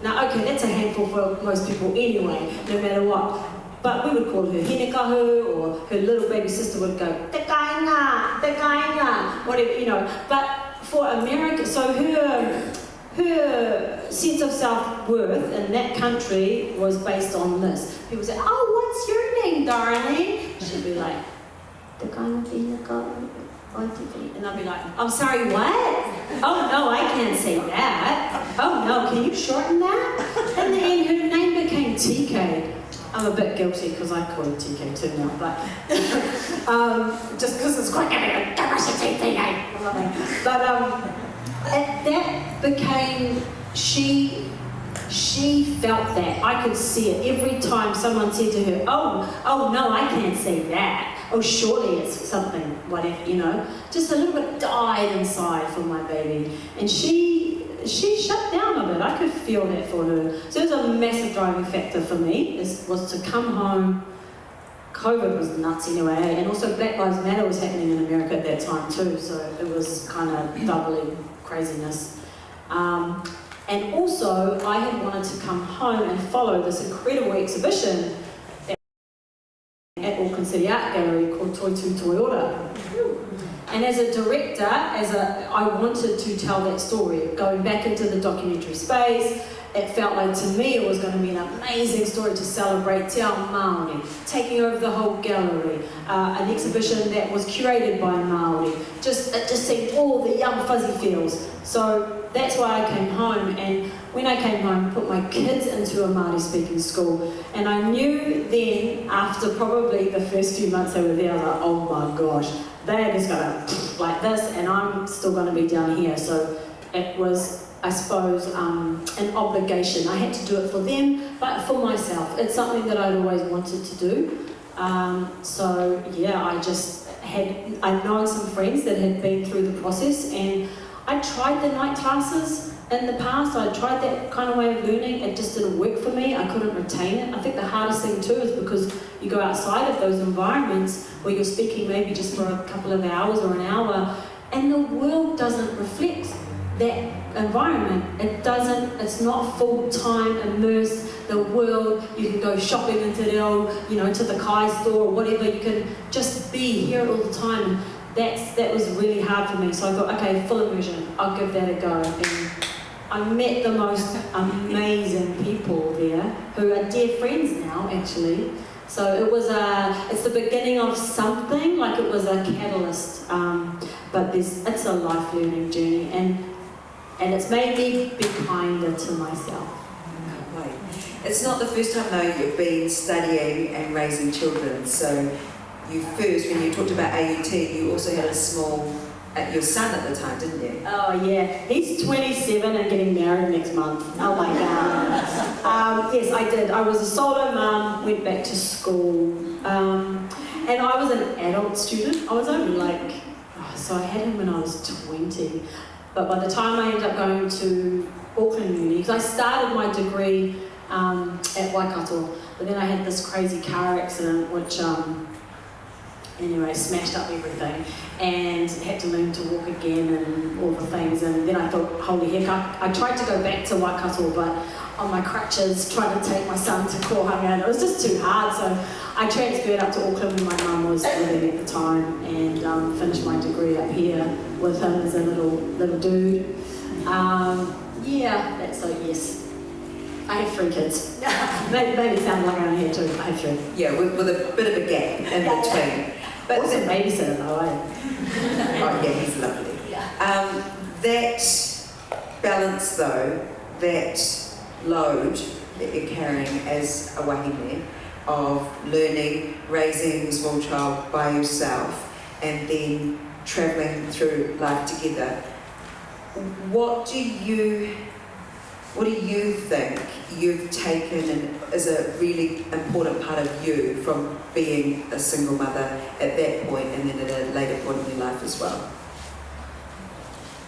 Now, okay, that's a handful for most people anyway, no matter what. But we would call her Hinekahu, or her little baby sister would go, Te kainga, whatever, you know. But for America, so her sense of self-worth in that country was based on this. People say, oh, what's your name, darling? She'd be like, Te kainga, and I'll be like, I'm sorry, what? Oh no, I can't say that. Oh no, can you shorten that? And then her name became TK. I'm a bit guilty because I call her TK too now, but just because it's quite like, give us a TK. But that became, she felt that. I could see it every time someone said to her, oh no, I can't say that. Oh, surely it's something, whatever, you know. Just a little bit died inside for my baby. And she shut down a bit. I could feel that for her. So it was a massive driving factor for me, was to come home. COVID was nuts anyway, and also Black Lives Matter was happening in America at that time too, so it was kind of doubling craziness. And also, I had wanted to come home and follow this incredible exhibition at Auckland City Art Gallery called Toi Tu Toyota. And as a director, I wanted to tell that story, going back into the documentary space. It felt like, to me, it was going to be an amazing story to celebrate Te Ao Māori, taking over the whole gallery, an exhibition that was curated by Māori, just seeing all the young fuzzy feels. So that's why I came home, and when I came home, I put my kids into a Māori speaking school, and I knew then, after probably the first few months they were there, I was like, oh my gosh, they're just going to like this, and I'm still going to be down here. So it was, I suppose, an obligation. I had to do it for them, but for myself. It's something that I'd always wanted to do. So yeah, I'd known some friends that had been through the process, and I tried the night classes in the past. I tried that kind of way of learning. It just didn't work for me. I couldn't retain it. I think the hardest thing too is because you go outside of those environments where you're speaking maybe just for a couple of hours or an hour, and the world doesn't reflect that environment. It's not full-time immersed. The world, you can go shopping into to the Kai store or whatever. You can just be here all the time. That was really hard for me. So I thought, okay, full immersion, I'll give that a go. And I met the most amazing people there who are dear friends now, actually. So it's the beginning of something, like it was a catalyst. But it's a life learning journey, and it's made me be kinder to myself. Right. It's not the first time though you've been studying and raising children. So you first, when you talked about AUT, you also had your son at the time, didn't you? Oh yeah, he's 27 and getting married next month. Oh my God. Yes, I did. I was a solo mum, went back to school, and I was an adult student. I was only so I had him when I was 20. But by the time I ended up going to Auckland Uni, because I started my degree at Waikato, but then I had this crazy car accident which anyway smashed up everything, and had to learn to walk again and all the things. And then I thought, holy heck, I tried to go back to Waikato, but on my crutches trying to take my son to Kōrero, and it was just too hard. So I transferred up to Auckland when my mum was living at the time, and finished my degree up here with him as a little dude. Yes. I have 3 kids. Maybe it sounds like I only had 2. I have 3. Yeah, with a bit of a gap in between. But also babysitter though, eh? Oh yeah, he's lovely. Yeah. That balance though, that load that you're carrying as a wahine of learning, raising a small child by yourself, and then travelling through life together, what do you think you've taken and is a really important part of you from being a single mother at that point and then at a later point in your life as well?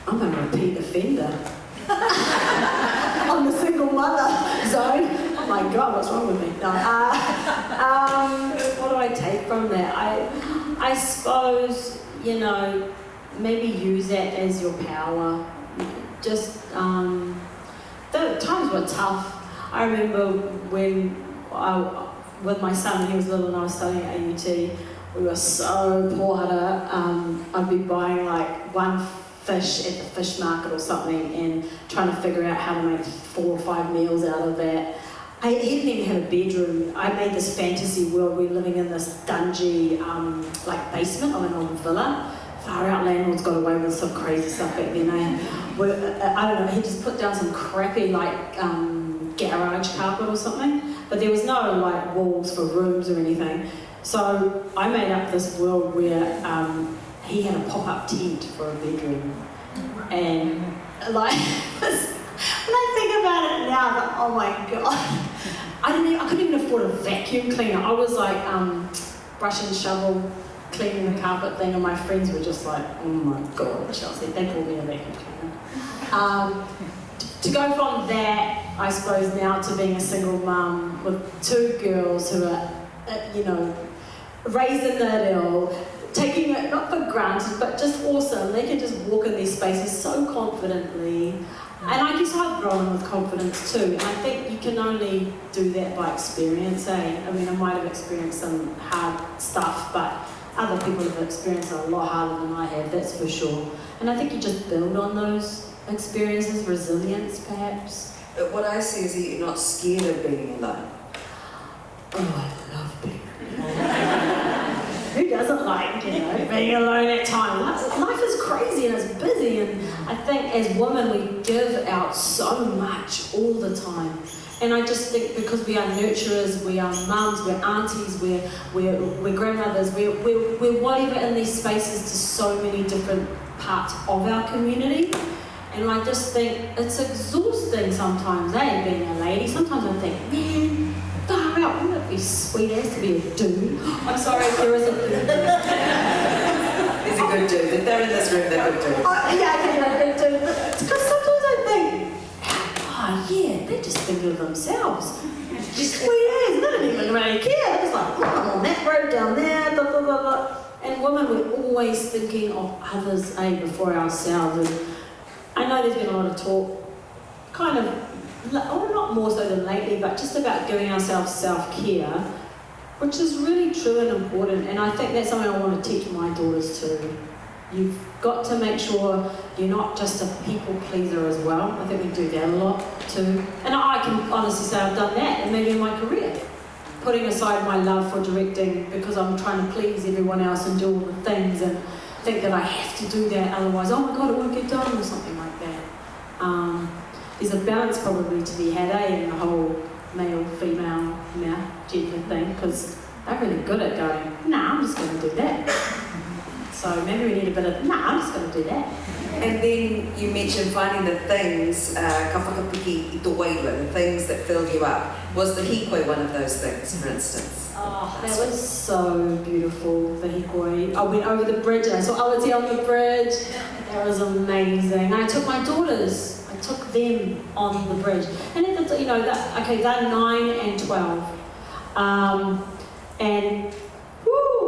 I'm a repeat offender on the single mother zone. Oh my God, what's wrong with me? No. What do I take from that? I suppose, maybe use that as your power. Just, the times were tough. I remember when with my son, when he was little and I was studying at AUT, we were so poor. I'd be buying one fish at the fish market or something and trying to figure out how to make 4 or 5 meals out of that. He didn't even have a bedroom. I made this fantasy world. We were living in this dungy basement of an old villa. Far out landlords got away with some crazy stuff back then. I don't know, he just put down some crappy garage carpet or something, but there was no walls for rooms or anything. So I made up this world where he had a pop-up tent for a bedroom. And when I think about it now, I'm like, oh my God. I couldn't even afford a vacuum cleaner. I was brush and shovel, cleaning the carpet thing, and my friends were just like, oh my God, Chelsea, they called me a vacuum cleaner. To go from that, I suppose, now to being a single mum with 2 girls who are, raised in the hill, taking it not for granted, but just awesome. They can just walk in these spaces so confidently. And I guess I've grown with confidence too. And I think you can only do that by experience, eh? I mean, I might have experienced some hard stuff, but other people have experienced a lot harder than I have, that's for sure. And I think you just build on those experiences, resilience perhaps. But what I see is that you're not scared of being alone. Oh, I love being alone. Who doesn't like, being alone at times? Life is crazy and it's busy, and I think as women we give out so much all the time. And I just think because we are nurturers, we are mums, we're aunties, we're grandmothers, we're whatever in these spaces to so many different parts of our community. And I just think it's exhausting sometimes, being a lady. Sometimes I think, man, far out, wouldn't it be sweet as to be a dude? I'm sorry if there is a dude. There's a good dudes. If they're in this room, they're good dudes. Yeah, good dudes. Because sometimes I think, oh yeah, they're just thinking of themselves. Just sweet as, they don't even really care. They're just like, I'm on that road down there, blah, blah, blah, blah. And women, we're always thinking of others, before ourselves. And I know there's been a lot of talk, kind of, or not more so than lately, but just about giving ourselves self-care, which is really true and important. And I think that's something I want to teach my daughters too. You've got to make sure you're not just a people pleaser as well. I think we do that a lot too. And I can honestly say I've done that, and maybe in my career. Putting aside my love for directing because I'm trying to please everyone else and do all the things and think that I have to do that, otherwise, oh my God, it won't get done or something like that. There's a balance probably to be had, in the whole male, female, gender thing, because they're really good at going, nah, I'm just going to do that. So maybe we need a bit of, nah, I'm just going to do that. And then you mentioned finding the things, ka whakapiki I tō wairua, the things that fill you up. Was the hikoi one of those things, for instance? Oh, that was so beautiful, the hikoi. I went over the bridge and I saw Awati on the bridge. That was amazing. And I took my daughters, I took them on the bridge. And then, they're 9 and 12. And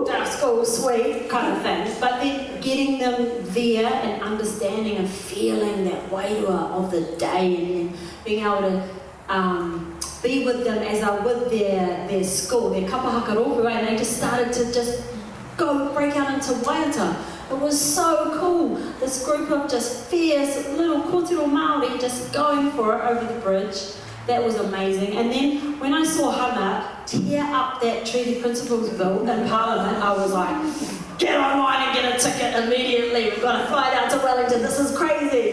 day of school, sweet kind of thing, but then getting them there and understanding and feeling that wairua of the day and then being able to be with them as they're with their school, their kapahakaropu, and they just started to just break out into waiata. It was so cool. This group of just fierce little kōrero Māori just going for it over the bridge. That was amazing. And then when I saw Hannah tear up that Treaty Principles Bill in Parliament, I was like, get online and get a ticket immediately. We've got to fly down to Wellington. This is crazy,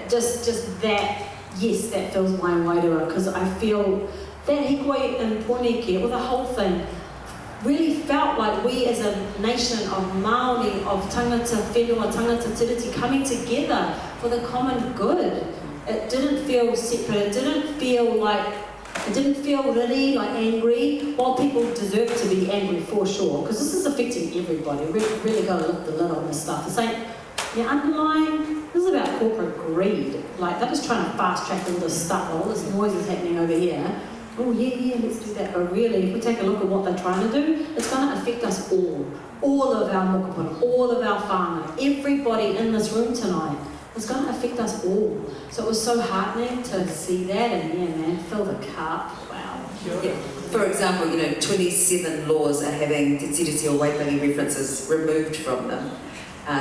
just that. Yes, that fills my wairua, because I feel that hikoi and Pōneke, or the whole thing, really felt like we as a nation of Māori, of tangata whenua, tangata tiriti, coming together for the common good. It didn't feel separate, it didn't feel really like angry, while people deserve to be angry for sure, because this is affecting everybody. We've really got to lift the lid on this stuff. This ain't, underlying, this is about corporate greed. Like, they're just trying to fast track all this stuff, all this noise is happening over here. Oh yeah, let's do that. But really, if we take a look at what they're trying to do, it's going to affect us all of our mokopuna, all of our whānau, everybody in this room tonight. It's going to affect us all. So it was so heartening to see that, and fill the cup. Wow. Yeah. For example, 27 laws are having te tiriti or waitangi references removed from them.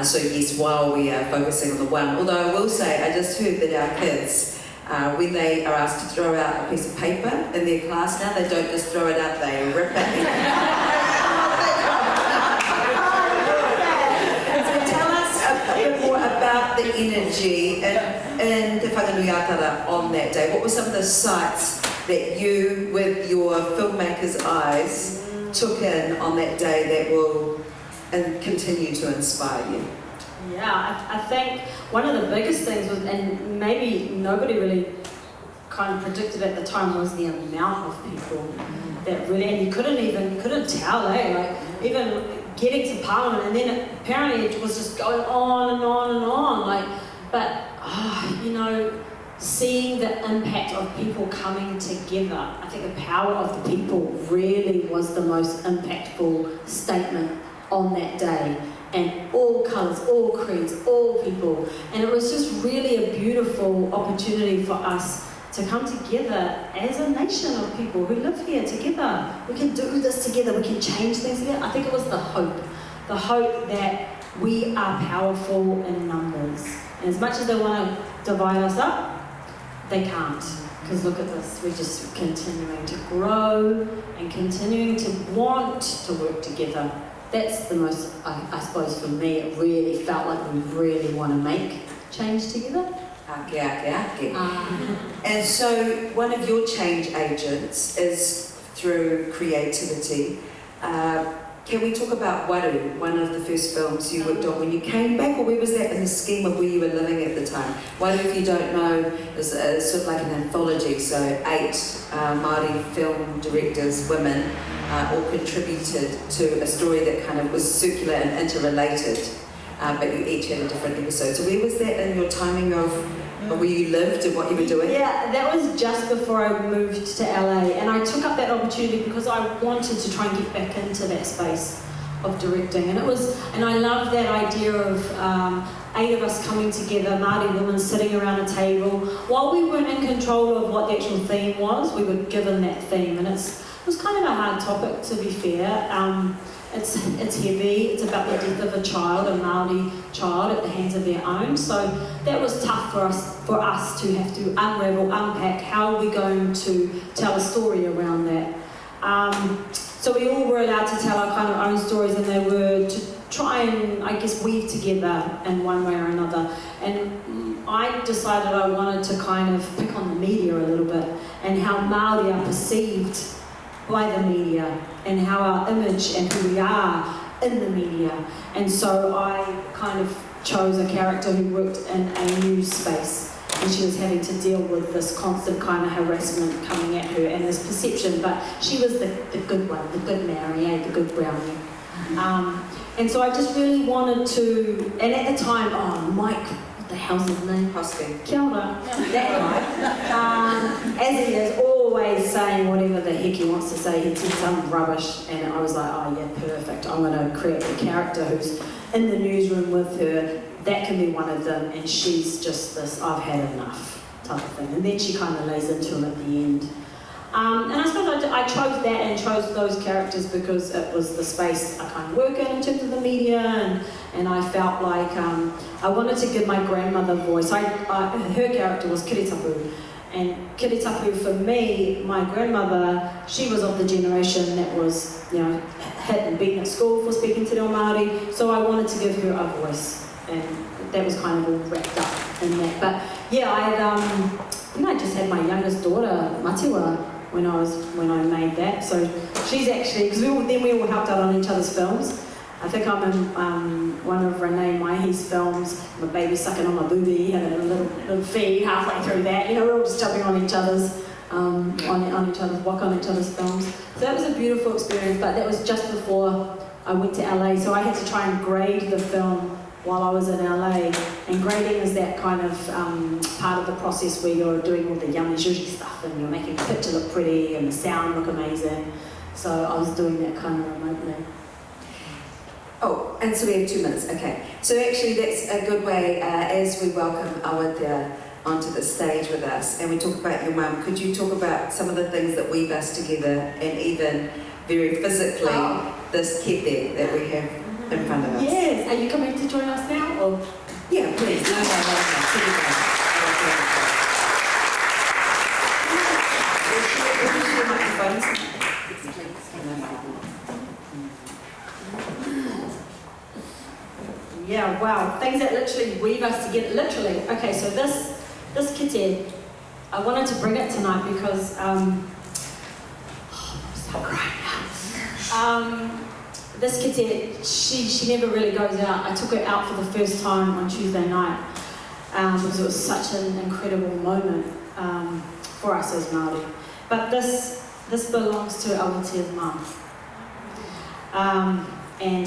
So yes, while we are focusing on the one, although I will say, I just heard that our kids, when they are asked to throw out a piece of paper in their class now, they don't just throw it out, they rip it. About the energy in Te Whanganuiatara on that day. What were some of the sights that you, with your filmmaker's eyes, took in on that day that will continue to inspire you? Yeah, I think one of the biggest things was, and maybe nobody really kind of predicted at the time, was the amount of people that really, and you couldn't tell, like even getting to Parliament, and then apparently it was just going on and on and on, seeing the impact of people coming together. I think the power of the people really was the most impactful statement on that day, and all colours, all creeds, all people, and it was just really a beautiful opportunity for us to come together as a nation of people who live here together. We can do this together, we can change things together. I think it was the hope that we are powerful in numbers. And as much as they want to divide us up, they can't. Because look at this, we're just continuing to grow and continuing to want to work together. That's the most, I suppose for me, it really felt like we really want to make change together. And so one of your change agents is through creativity. can we talk about Waru, one of the first films you worked on when you came back, or where was that in the scheme of where you were living at the time? Waru, if you don't know, is sort of like an anthology, so 8 Māori film directors, women, all contributed to a story that kind of was circular and interrelated, but you each had a different episode. So where was that in your timing of where you lived and what you were doing? Yeah, that was just before I moved to LA, and I took up that opportunity because I wanted to try and get back into that space of directing, and I loved that idea of 8 of us coming together, Māori women sitting around a table. While we weren't in control of what the actual theme was, we were given that theme, and it was kind of a hard topic, to be fair. It's heavy. It's about the death of a child, a Māori child, at the hands of their own. So that was tough for us to have to unpack how are we going to tell a story around that. So we all were allowed to tell our kind of own stories, and they were to try and, I guess, weave together in one way or another. And I decided I wanted to kind of pick on the media a little bit, and how Māori are perceived by the media, and how our image and who we are in the media. And so I kind of chose a character who worked in a news space, and she was having to deal with this constant kind of harassment coming at her and this perception, but she was the good one, the good Mary, the good brownie. And so I just really wanted to, and at the time, Mike, what the hell's his name? Hosking. Kia ora. That guy. As he is always saying whatever the heck he wants to say, he said some rubbish, and I was like, oh yeah, perfect. I'm going to create a character who's in the newsroom with her. That can be one of them, and she's just this, I've had enough type of thing. And then she kind of lays into him at the end. And I suppose I chose that and chose those characters because it was the space I kind of work in terms of the media, and I felt like I wanted to give my grandmother voice. Her character was Kiri Tahu, and Kiri Tahu for me, my grandmother, she was of the generation that was, you know, hit and beaten at school for speaking to Reo Māori, so I wanted to give her a voice, and that was kind of all wrapped up in that. But yeah, I just had my youngest daughter, Matiwa, when I made that. So she's actually, because we all helped out on each other's films. I think I'm in one of Renee Maihi's films, my baby sucking on my boobie, and a little feed halfway through that. You know, we're all just jumping on each other's, on each other's films. So that was a beautiful experience, but that was just before I went to LA. So I had to try and grade the film while I was in LA, and grading is that kind of part of the process where you're doing all the yummy zhuzhi stuff, and you're making the picture look pretty and the sound look amazing. So I was doing that kind of remotely. Oh, and so we have 2 minutes, okay. So actually that's a good way, as we welcome Awatea onto the stage with us, and we talk about your mum, could you talk about some of the things that weave us together, and even very physically, this kete that we have in front of us? Yes, are you coming to join us now? Or? Yeah, please. No. Yeah, wow, things that literally weave us together, literally. Okay, so this kete, I wanted to bring it tonight because, stop crying now. This kete, she never really goes out. I took her out for the first time on Tuesday night because it was such an incredible moment for us as Māori. But this belongs to Awatea's mum. And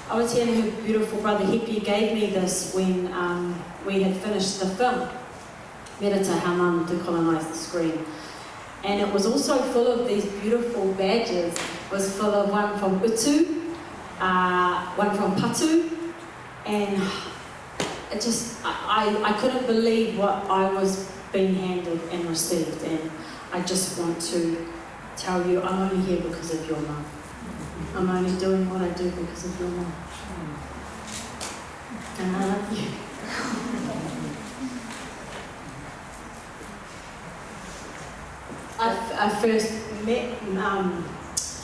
Awatea and her beautiful brother Hippie gave me this when we had finished the film, Merita Haman to colonise the screen. And it was also full of these beautiful badges. It was full of one from Utu, one from Patu, and it just, I couldn't believe what I was being handed and received, and I just want to tell you I'm only here because of your mum. I'm only doing what I do because of your mum. And I love you. I first met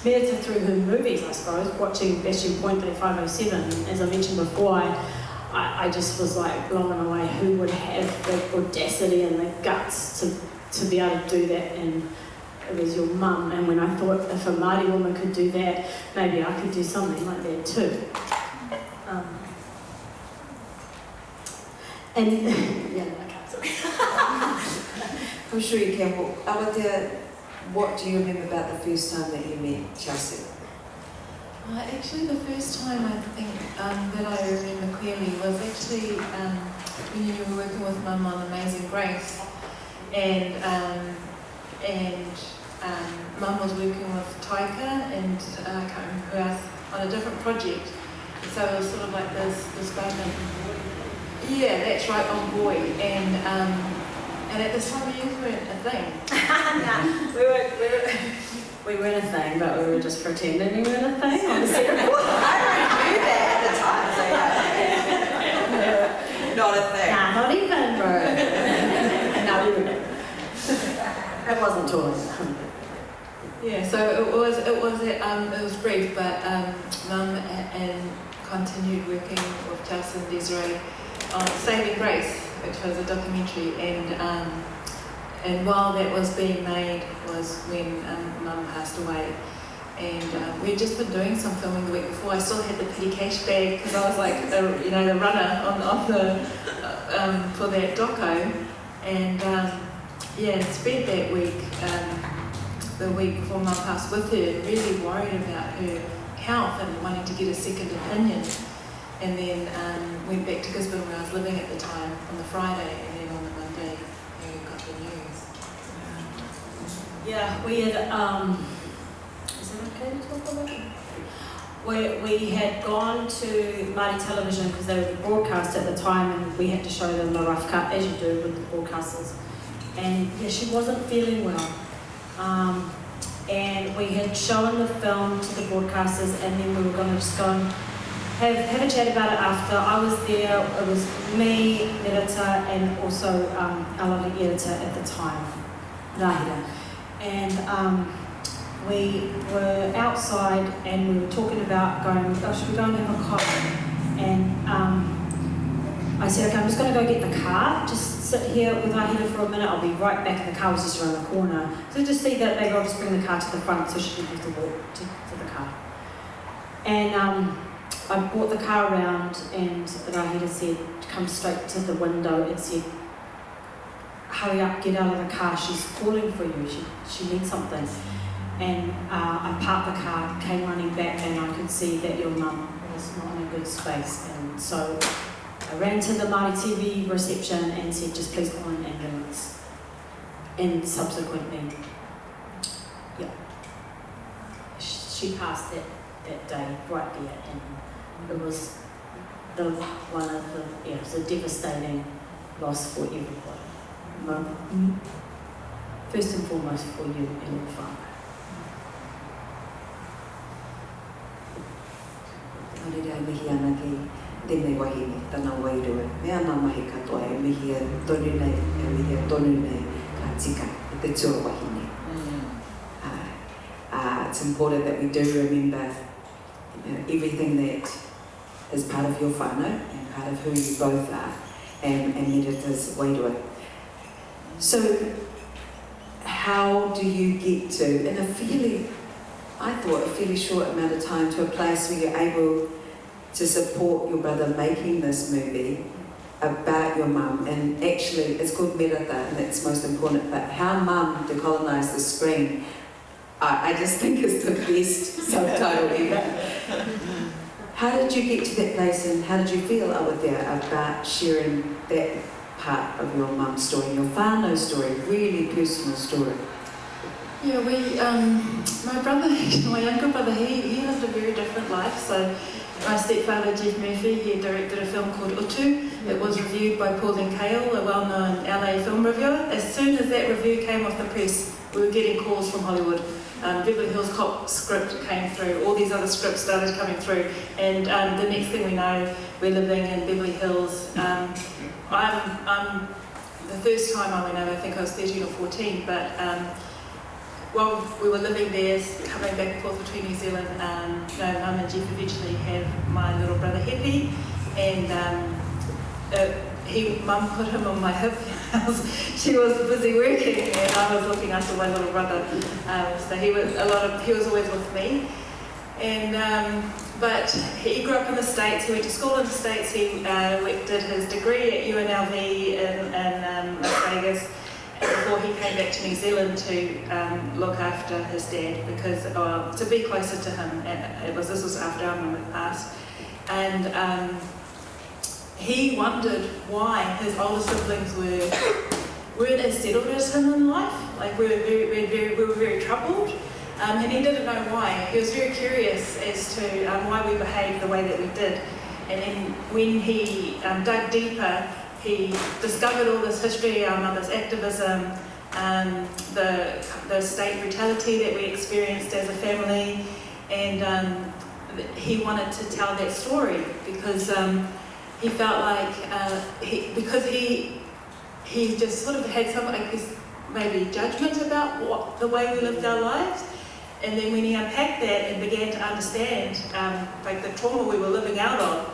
Merita through her movies, I suppose, watching Bastion Point 507. As I mentioned before, I just was like blown away. Who would have the audacity and the guts to be able to do that? And it was your mum, and when I thought if a Māori woman could do that, maybe I could do something like that too. And yeah, I can't sorry. I'm sure you can. Well, Awatea, what do you remember about the first time that you met Chelsea? Actually, the first time I think that I remember clearly was actually when you were working with Mum on Amazing Grace, and Mum was working with Taika and I can't remember who else on a different project. So it was sort of like this moment. Yeah, that's right, on boy. And at this time you weren't a thing. We weren't a thing, but we were just pretending we weren't a thing on the set. I already knew that at the time, so yeah. Not a thing. Nah, not even, bro. No, we weren't. It wasn't tall. Yeah, so it was brief, but Mum and continued working with Chelsea and Desiree on Saving Grace, which was a documentary, and while that was being made was when Mum passed away, and we'd just been doing some filming the week before. I still had the petty cash bag because I was like the runner on the for that doco, and spent that week the week before Mum passed with her, really worried about her health and wanting to get a second opinion. And then went back to Gisborne where I was living at the time on the Friday, and then on the Monday we got the news. Yeah, we had, is it okay to talk about it? We had gone to Māori television because they were broadcast at the time, and we had to show them the rough cut, as you do with the broadcasters. And yeah, she wasn't feeling well. And we had shown the film to the broadcasters, and then we were going to just go and have a chat about it after. I was there, it was me, the editor, and also our lovely editor at the time, Rahira. And we were outside and we were talking about going, should we go and have a coffee? And I said, okay, I'm just going to go get the car, just sit here with Rahira for a minute, I'll be right back. The car was just around the corner. So just see that maybe I'll just bring the car to the front so she didn't have to walk to the car. And I brought the car around, and Rahira said, come straight to the window and said, hurry up, get out of the car, she's calling for you, she needs something. And I parked the car, came running back, and I could see that your mum was not in a good space. And so I ran to the Māori TV reception and said, just please call an ambulance. And subsequently, yeah, she passed that day right there. And it was it was a devastating loss for everybody. First and foremost for you and your father. Haere mihi ana ki tēnei wahine, tana wairua. Mea ngā mahi katoa e mihi e tonu nei ka tika i te tua wahine. It's important that we do remember everything that is part of your whānau and part of who you both are, and that it is wairua. So, how do you get to, in a fairly short amount of time, to a place where you're able to support your brother making this movie about your mum? And actually, it's called Merata, and that's most important, but how mum decolonised the screen, I just think is the best subtitle ever. How did you get to that place, and how did you feel, Awatea, about sharing that part of your mum's story, your whānau story, really personal story? Yeah, my brother, my younger brother, he lived a very different life. So my stepfather, Jeff Murphy, he directed a film called Utu that was reviewed by Pauline Kael, a well-known LA film reviewer. As soon as that review came off the press, we were getting calls from Hollywood. Beverly Hills Cop script came through, all these other scripts started coming through, and the next thing we know, we're living in Beverly Hills. I'm the first time I went over, I think I was 13 or 14, but while we were living there, coming back and forth between New Zealand, Mum and Jeff eventually have my little brother Hepi, and Mum put him on my hip she was busy working and I was looking after my little brother. So he was always with me. And but he grew up in the States. He went to school in the States. He did his degree at UNLV in Las Vegas before he came back to New Zealand to look after his dad, because to be closer to him. This was after our mum had passed, and he wondered why his older siblings weren't as settled as him in life. Like we were very troubled. And he didn't know why. He was very curious as to why we behaved the way that we did. And then when he dug deeper, he discovered all this history, our mother's activism, the state brutality that we experienced as a family, and he wanted to tell that story because he felt like because he just sort of had some, I guess, maybe judgment about the way we lived our lives. And then when he unpacked that and began to understand like the trauma we were living out of,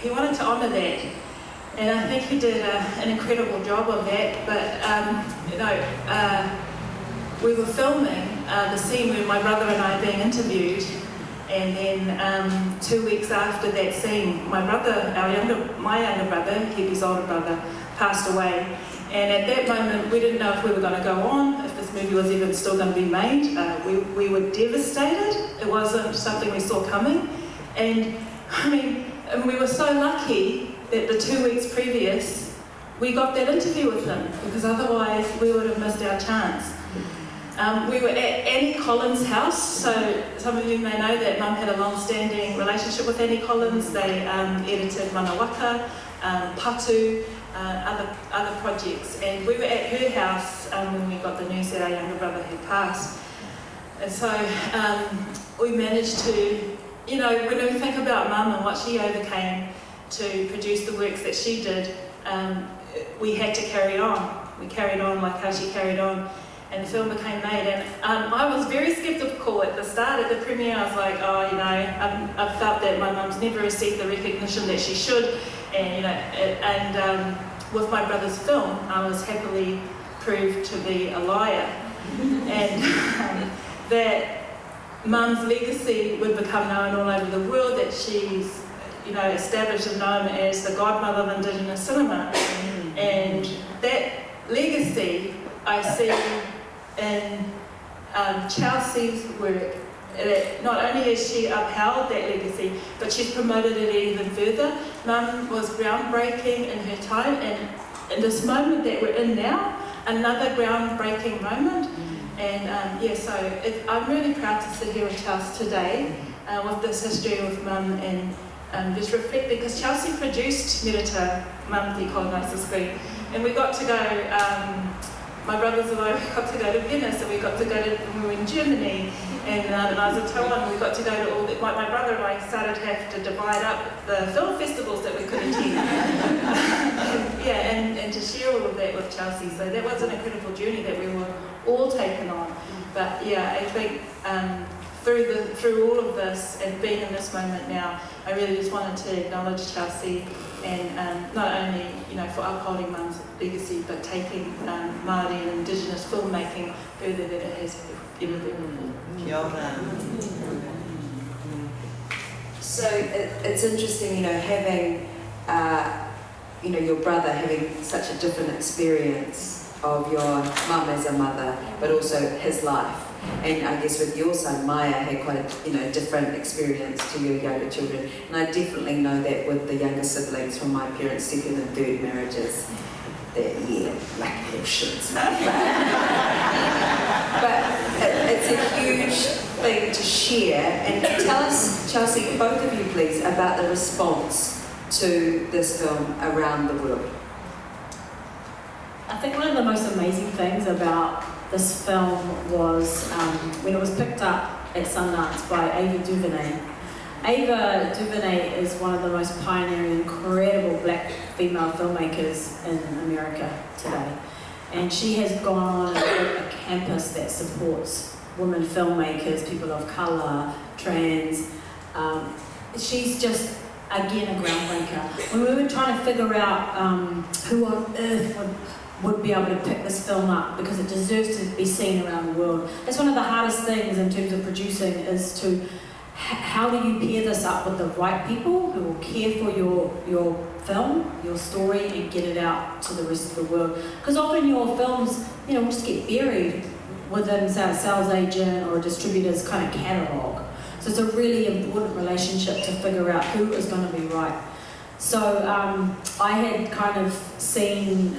he wanted to honour that. And I think he did an incredible job of that. But we were filming the scene where my brother and I are being interviewed, and then 2 weeks after that scene, my younger brother, Hebe's older brother, passed away. And at that moment, we didn't know if we were going to go on, if this movie was even still going to be made. We were devastated. It wasn't something we saw coming. And I mean, we were so lucky that the 2 weeks previous, we got that interview with him, because otherwise we would have missed our chance. We were at Annie Collins' house, so some of you may know that Mum had a long-standing relationship with Annie Collins. They edited Manawaka, Patu, other projects, and we were at her house when we got the news that our younger brother had passed. And so we managed to, when we think about Mum and what she overcame to produce the works that she did, we had to carry on. We carried on like how she carried on, and the film became made. And I was very sceptical at the start. At the premiere, I was like, I felt that my mum's never received the recognition that she should. And with my brother's film, I was happily proved to be a liar, and that Mum's legacy would become known all over the world. That she's, established and known as the godmother of Indigenous cinema, and that legacy I see in Chelsea's work. Not only has she upheld that legacy, but she's promoted it even further. Mum was groundbreaking in her time, and in this moment that we're in now, another groundbreaking moment. And so I'm really proud to sit here with Chelsea today with this history with Mum, and just reflecting, because Chelsea produced Merita Mum Te Kolonisa Screen, and we got to go, my brothers and I got to go to Venice, and we got to go to, when we were in Germany, and when I was in Taiwan, we got to go to all the, my brother and I started to have to divide up the film festivals that we could attend. and to share all of that with Chelsea. So that was an incredible journey that we were all taken on. But I think through all of this and being in this moment now, I really just wanted to acknowledge Chelsea, and not only for upholding Mum's legacy, but taking Māori and Indigenous filmmaking further than it has ever been before. Kia ora. So it's interesting, having your brother having such a different experience of your mum as a mother, but also his life. And I guess with your son Maya had quite a different experience to your younger children. And I definitely know that with the younger siblings from my parents' second and third marriages, that like little shits. But it's a huge thing to share. And tell us, Chelsea, both of you please, about the response to this film around the world. I think one of the most amazing things about this film was when it was picked up at Sundance by Ava DuVernay. Ava DuVernay is one of the most pioneering, incredible black female filmmakers in America today. And she has gone on and built a campus that supports women filmmakers, people of colour, trans. She's just again, a groundbreaker. When we were trying to figure out who on earth would be able to pick this film up because it deserves to be seen around the world. That's one of the hardest things in terms of producing, is to how do you pair this up with the right people who will care for your film, your story, and get it out to the rest of the world. Because often your films, just get buried within, say, a sales agent or a distributor's kind of catalogue. So it's a really important relationship to figure out who is going to be right. So I had kind of seen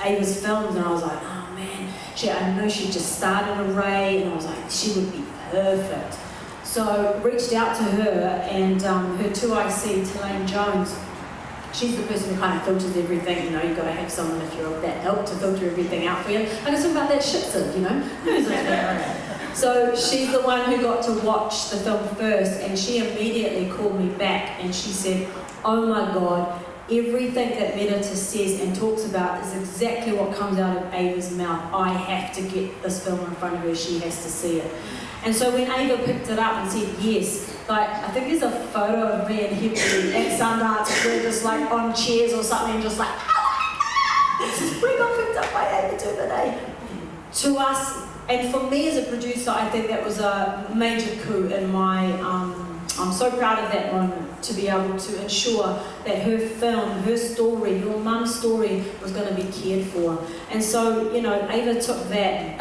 Ava's films, and I was like, oh man, I know she just starred in Array, and I was like, she would be perfect. So I reached out to her, and her 2IC, Tulane Jones, she's the person who kind of filters everything. You've got to have someone, if you're of that help, to filter everything out for you. I can talk about that shit sieve, Who's that? So she's the one who got to watch the film first, and she immediately called me back, and she said, oh my God, everything that Merita says and talks about is exactly what comes out of Ava's mouth. I have to get this film in front of her. She has to see it. And so when Ava picked it up and said yes, I think there's a photo of me and Hippie at Sundance, we're just like on chairs or something, just like, oh my God, we got picked up by Ava today. To us, and for me as a producer, I think that was a major coup in my, I'm so proud of that moment, to be able to ensure that her film, her story, your mum's story was going to be cared for. And so, Ava took that.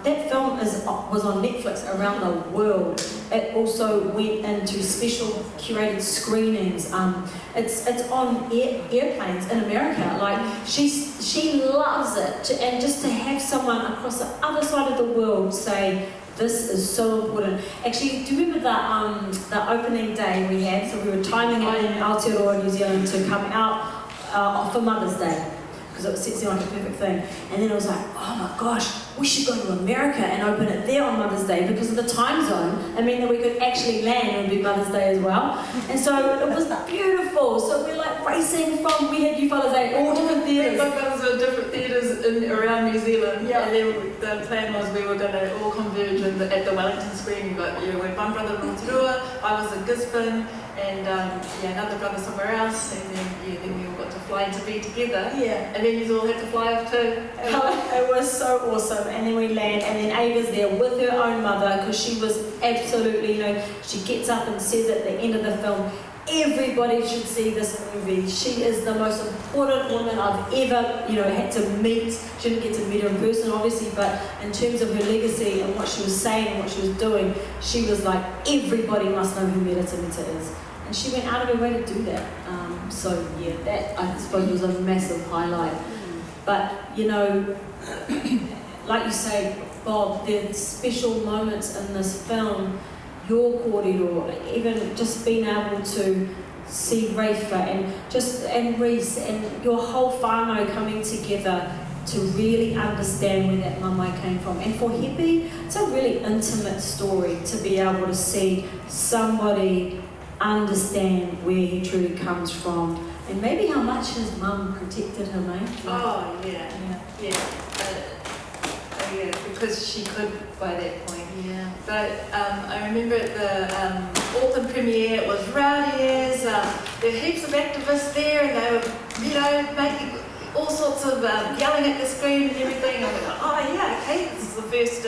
That film was on Netflix around the world. It also went into special curated screenings. It's on airplanes in America. She loves it. And just to have someone across the other side of the world say, this is so important. Actually, do you remember the opening day we had? So we were timing it in Aotearoa, New Zealand, to come out for Mother's Day, because it seemed like a perfect thing. And then I was like, oh my gosh, we should go to America and open it there on Mother's Day, because of the time zone. It meant that we could actually land and be Mother's Day as well. And so it was beautiful. So we're like racing from, we had You Father's Day, all different theatres. Those were different theatres around New Zealand. Yeah. And then the plan was we were going to all converge at the Wellington screening. But we had one brother in Rotorua, I was in Gisborne, and another brother somewhere else, and then we all got to fly to be together. Yeah. And then you all had to fly off too. It was so awesome. And then we land, and then Ava's there with her own mother, because she was absolutely, she gets up and says at the end of the film, everybody should see this movie. She is the most important woman I've ever, had to meet. She didn't get to meet her in person, obviously, but in terms of her legacy and what she was saying and what she was doing, she was like, everybody must know who Merita is. And she went out of her way to do that. That I suppose was a massive highlight. But, like you say, Bob, there's special moments in this film, your kōrero, even just being able to see Reifa and Reese and your whole whānau coming together to really understand where that mamae came from. And for Hepi, it's a really intimate story to be able to see somebody understand where he truly comes from, and maybe how much his mum protected him, eh? Oh, yeah. Because she could by that point. Yeah. But I remember at the Auckland premiere, it was rowdy as, there were heaps of activists there, and they were, making all sorts of yelling at the screen and everything. I was like, oh yeah, okay, this is the first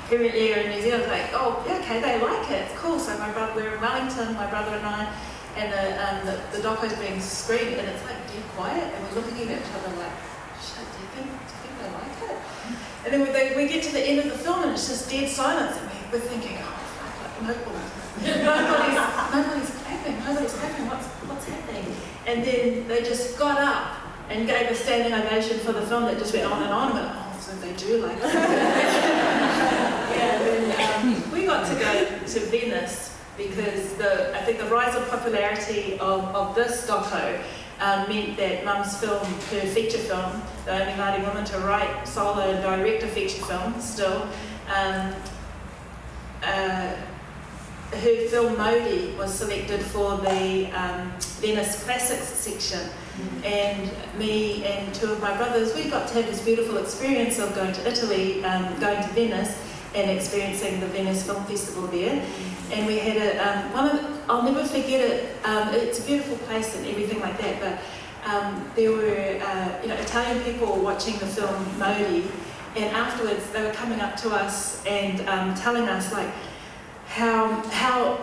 premiere in New Zealand. Like, oh yeah, okay, they like it, it's cool. So we're in Wellington, my brother and I, and the doco's being screened, and it's like dead quiet, and we're looking at each other like, shit, do you think they like it? And then we get to the end of the film, and it's just dead silence, and we're thinking, oh fuck, nobody's clapping, what's happening? And then they just got up and gave a standing ovation for the film that just went on and on, and oh, so they do like it. And we got to go to Venice because I think the rise of popularity of this doco meant that Mum's film, her feature film, the only Māori woman to write, solo and direct a feature film still, her film Modi was selected for the Venice Classics section. And me and two of my brothers, we got to have this beautiful experience of going to Italy, going to Venice, and experiencing the Venice Film Festival there. And we had I'll never forget it, it's a beautiful place and everything like that, but there were Italian people watching the film Māori, and afterwards they were coming up to us and telling us like how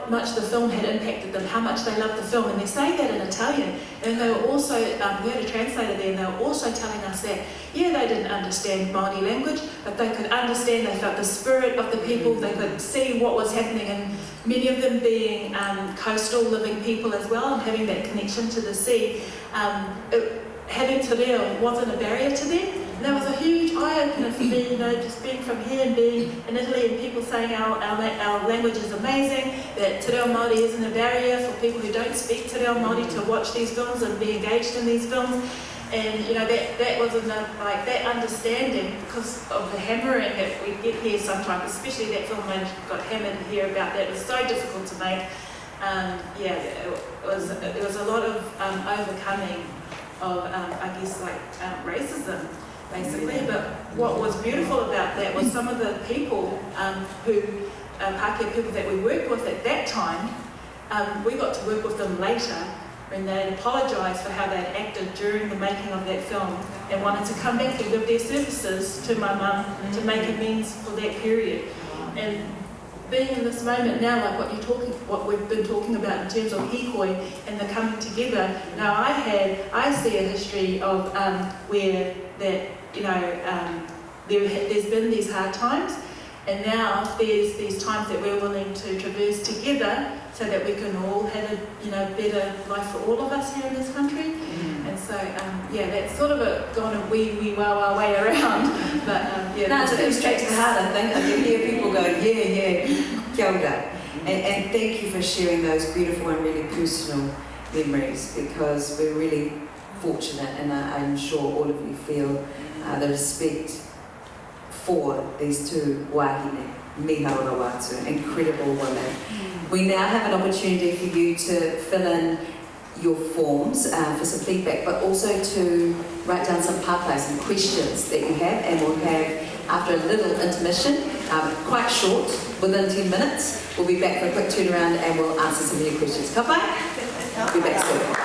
much the film had impacted them, how much they loved the film, and they're saying that in Italian. And they were also, we had a translator there, and they were also telling us that, yeah, they didn't understand Māori language, but they could understand, they felt the spirit of the people, they could see what was happening, and many of them being coastal living people as well, and having that connection to the sea, having te reo wasn't a barrier to them. And that was a huge eye-opener for me, just being from here and being in Italy and people saying our language is amazing, that te reo Māori isn't a barrier for people who don't speak te reo Māori to watch these films and be engaged in these films. And that was like that understanding, because of the hammering that we get here sometimes, especially that film I got hammered here about, that was so difficult to make. There was a lot of overcoming of racism, basically. But what was beautiful about that was some of the people Pākehā people that we worked with at that time, we got to work with them later when they apologised for how they'd acted during the making of that film and wanted to come back and give their services to my mum to make amends for that period. And being in this moment now, like what we've been talking about in terms of hikoi and the coming together. Now I see a history of where that there's been these hard times, and now there's these times that we're willing to traverse together so that we can all have a better life for all of us here in this country. And so that's sort of gone a wee wow way around. But it's straight to the heart. I think I can hear people going, yeah, kia ora. And thank you for sharing those beautiful and really personal memories, because we're really fortunate, and I'm sure all of you feel the respect for these two wahine, miha Rawatu, incredible women. We now have an opportunity for you to fill in your forms for some feedback, but also to write down some papai, some questions that you have, and we'll have, after a little intermission, quite short, within 10 minutes, we'll be back for a quick turnaround and we'll answer some of your questions. Ka pai? We'll be back soon.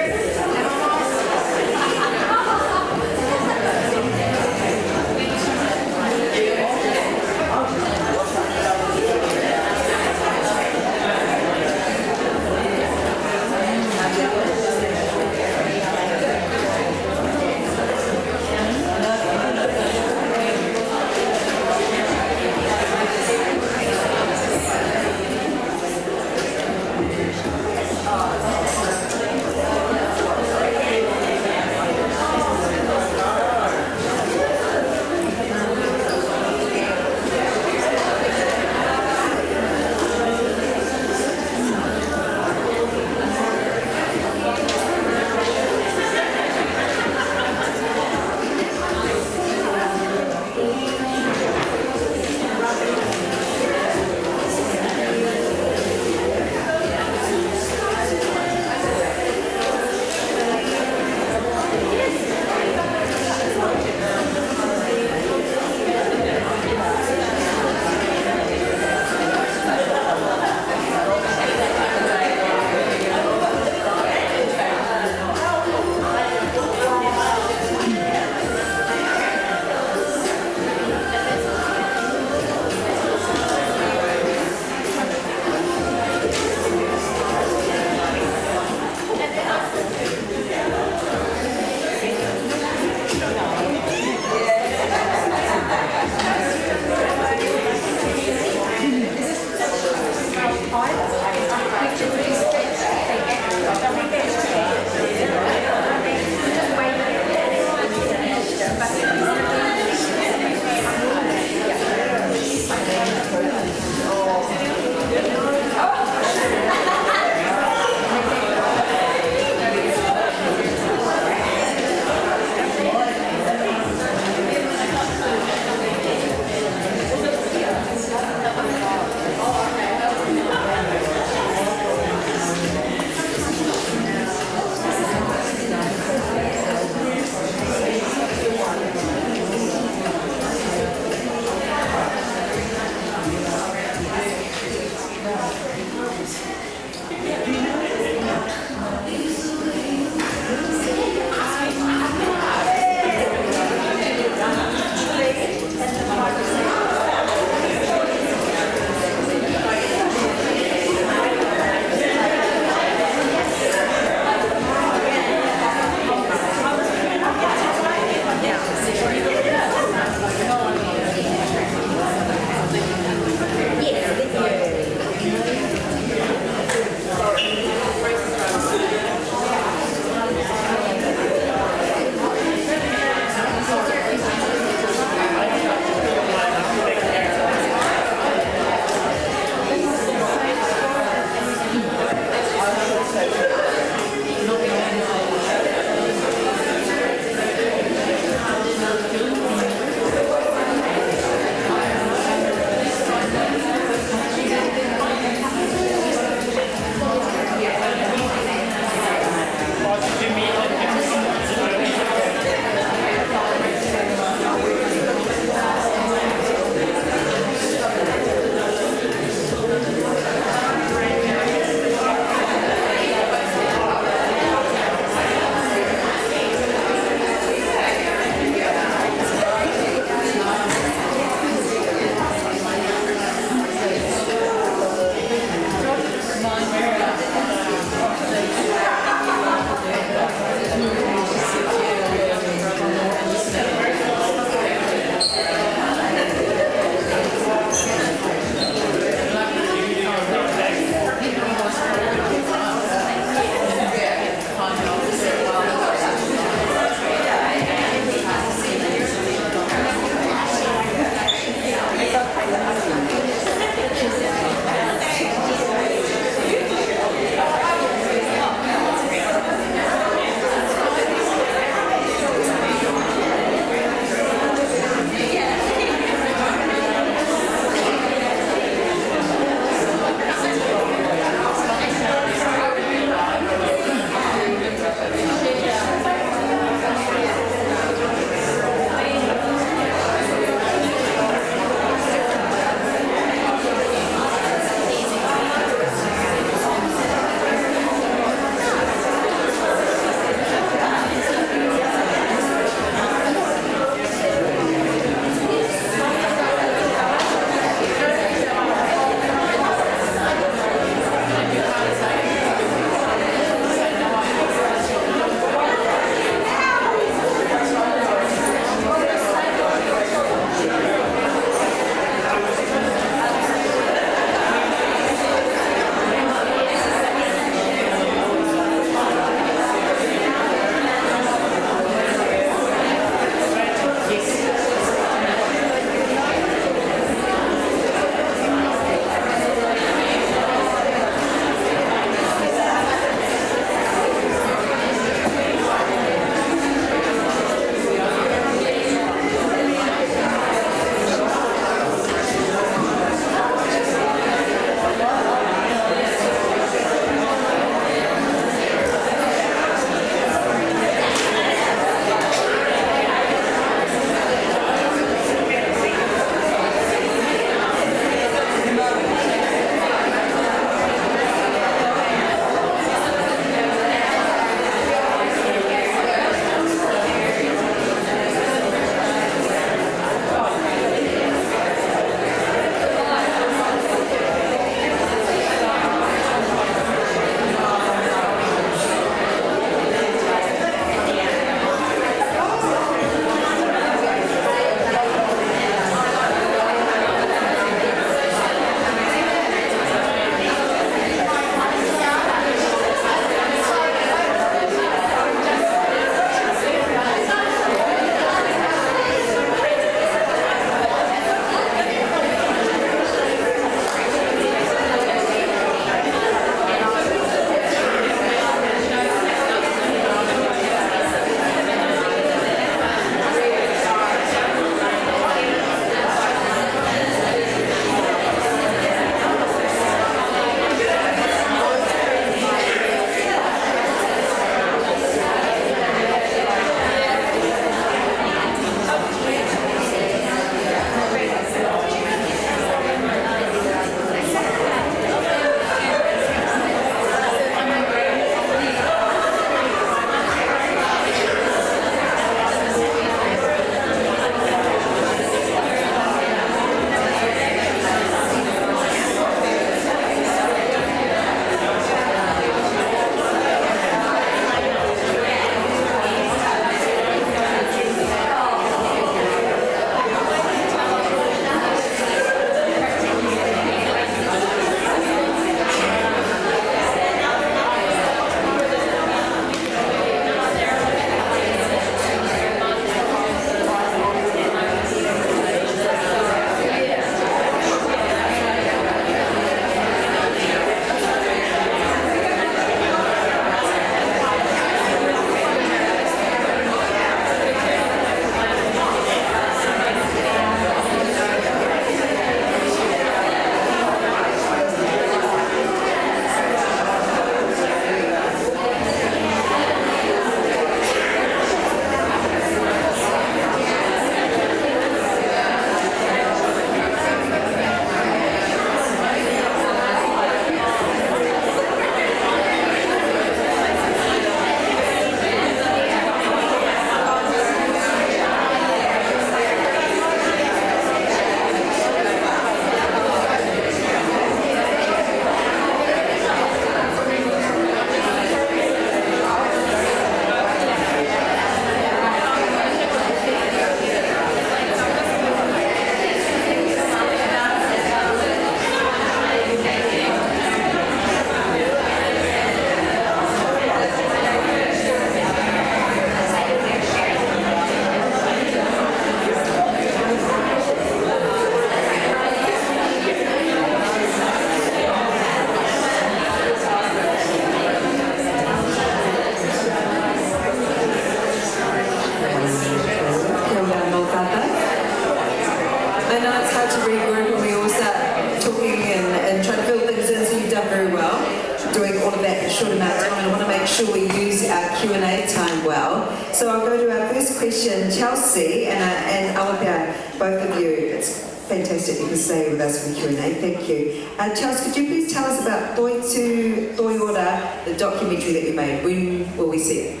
short amount of time. I want to make sure we use our Q&A time well. So I'll go to our first question, Chelsea and Arawa, both of you. It's fantastic you can stay with us for the Q&A. Thank you. Chelsea, could you please tell us about Toi Tu, Toi Ora, the documentary that you made? When will we see it?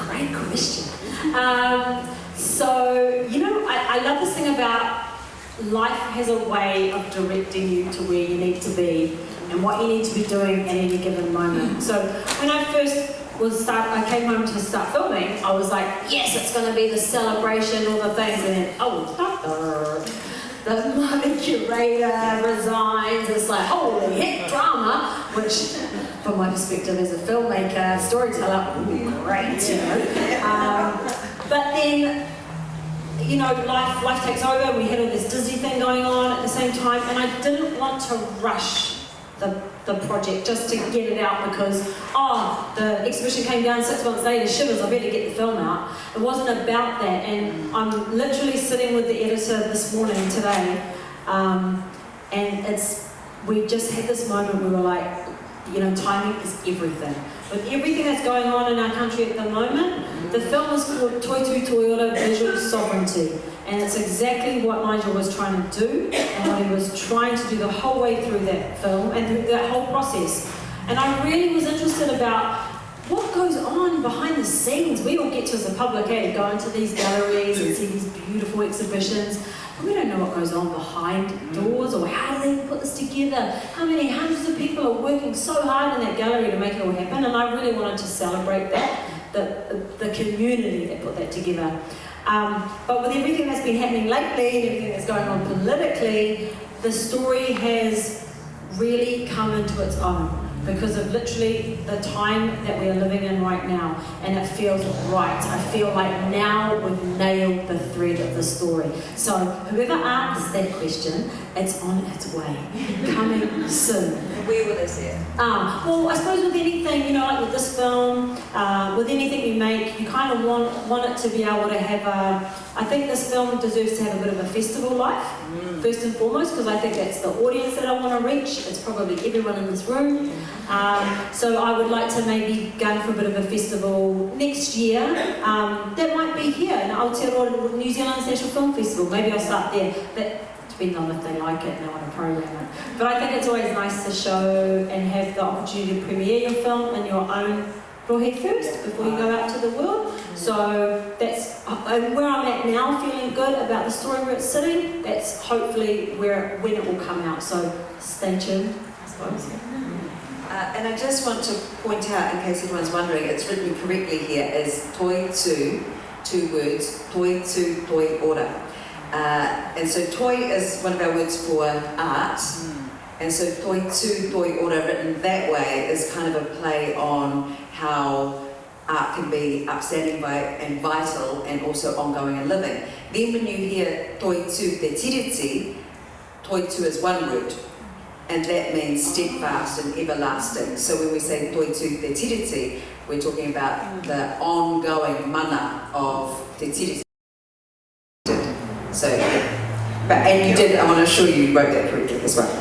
Great question. So, you know, I love this thing about life has a way of directing you to where you need to be and what you need to be doing at any given moment. So when I first I came home to start filming, I was like, yes, it's going to be the celebration, all the things, and then, the moment curator resigns, it's like, holy heck, drama, which, from my perspective as a filmmaker, storyteller, great, you know. But then, you know, life takes over, we had all this Disney thing going on at the same time, and I didn't want to rush the project just to get it out because, the exhibition came down 6 months later, shivers, I better get the film out. It wasn't about that, and I'm literally sitting with the editor this morning, today, and we just had this moment where we were like, you know, timing is everything. With everything that's going on in our country at the moment, the film is called Toi Tu Toi Ora Visual Sovereignty. And it's exactly what Nigel was trying to do and what he was trying to do the whole way through that film and through that whole process. And I really was interested about what goes on behind the scenes. We all get to, as a public, go into these galleries and see these beautiful exhibitions, but we don't know what goes on behind doors or how do they put this together. How many hundreds of people are working so hard in that gallery to make it all happen, and I really wanted to celebrate that, the community that put that together. But with everything that's been happening lately and everything that's going on politically, the story has really come into its own because of literally the time that we are living in right now, and it feels right. I feel like now we've nailed the thread of the story. So whoever asked that question, it's on its way, coming soon. Where will they see it? Well, I suppose with anything, you know, like with this film, with anything you make, you kind of want it to be able to have I think this film deserves to have a bit of a festival life, first and foremost, because I think that's the audience that I want to reach. It's probably everyone in this room. So I would like to maybe go for a bit of a festival next year. That might be here in Aotearoa New Zealand's National Film Festival. Maybe I'll start there. That depends on if they like it and they want to program it. But I think it's always nice to show and have the opportunity to premiere your film in your own rohe first before you go out to the world. So that's where I'm at now, feeling good about the story where it's sitting. That's hopefully when it will come out. So stay tuned, I suppose. And I just want to point out, in case anyone's wondering, it's written correctly here as Toi Tu, 2 words, Toi Tu Toi Ora. And so toi is one of our words for art, and so Toi Tu Toi Ora written that way is kind of a play on how art can be upstanding and vital and also ongoing and living. Then when you hear Toi Tu Te Tiriti, Toi Tu is one word, and that means steadfast and everlasting. So when we say Toi Tu Te Tiriti, we're talking about the ongoing mana of Te Tiriti. So, and you did, I want to assure you wrote that correctly as well.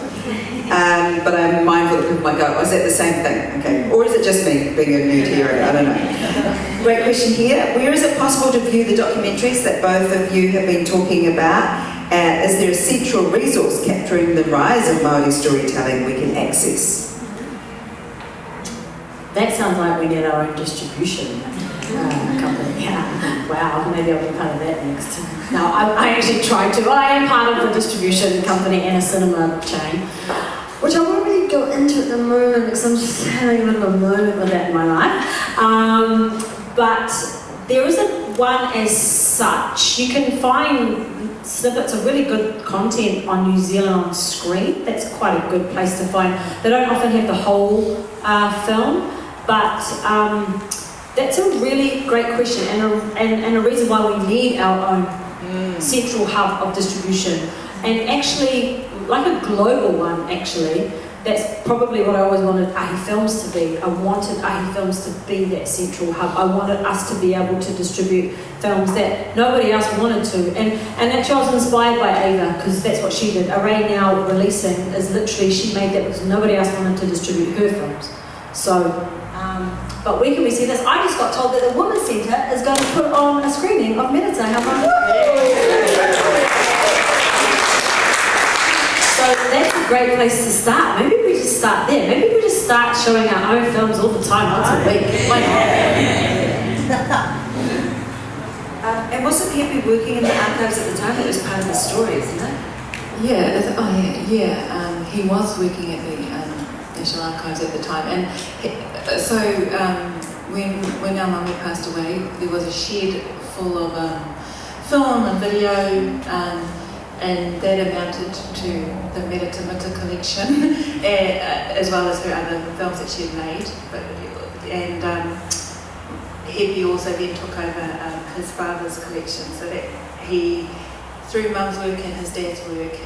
But I'm mindful that people might go, is that the same thing? Okay. Or is it just me being a nerd here? I don't know. Great question here. Where is it possible to view the documentaries that both of you have been talking about? Is there a central resource capturing the rise of Māori storytelling we can access? That sounds like we need our own distribution company. Wow, maybe I'll be part of that next. No, I actually tried to. I am part of a distribution company and a cinema chain, which I won't really go into at the moment because I'm just having a bit of a moment with that in my life. But there isn't one as such. You can find snippets of really good content on New Zealand on screen. That's quite a good place to find. They don't often have the whole film, but that's a really great question and a reason why we need our own central hub of distribution. And actually, like a global one actually, that's probably what I always wanted Ahi Films to be. I wanted Ahi Films to be that central hub. I wanted us to be able to distribute films that nobody else wanted to. And actually I was inspired by Ava, because that's what she did. Array Now Releasing is literally, she made that because nobody else wanted to distribute her films. So, but where can we see this? I just got told that the Women's Centre is going to put on a screening of Merita. How about So that's a great place to start. Maybe we just start there. Maybe we just start showing our own films all the time, once a week. Why not? And wasn't Happy working in the archives at the time? It was part of the story, isn't it? He was working at the National Archives at the time, and when our mummy passed away, there was a shed full of film and video, and that amounted to the Merita collection, as well as her other films that she had made. And Happy also then took over his father's collection, so that he, through Mum's work and his dad's work,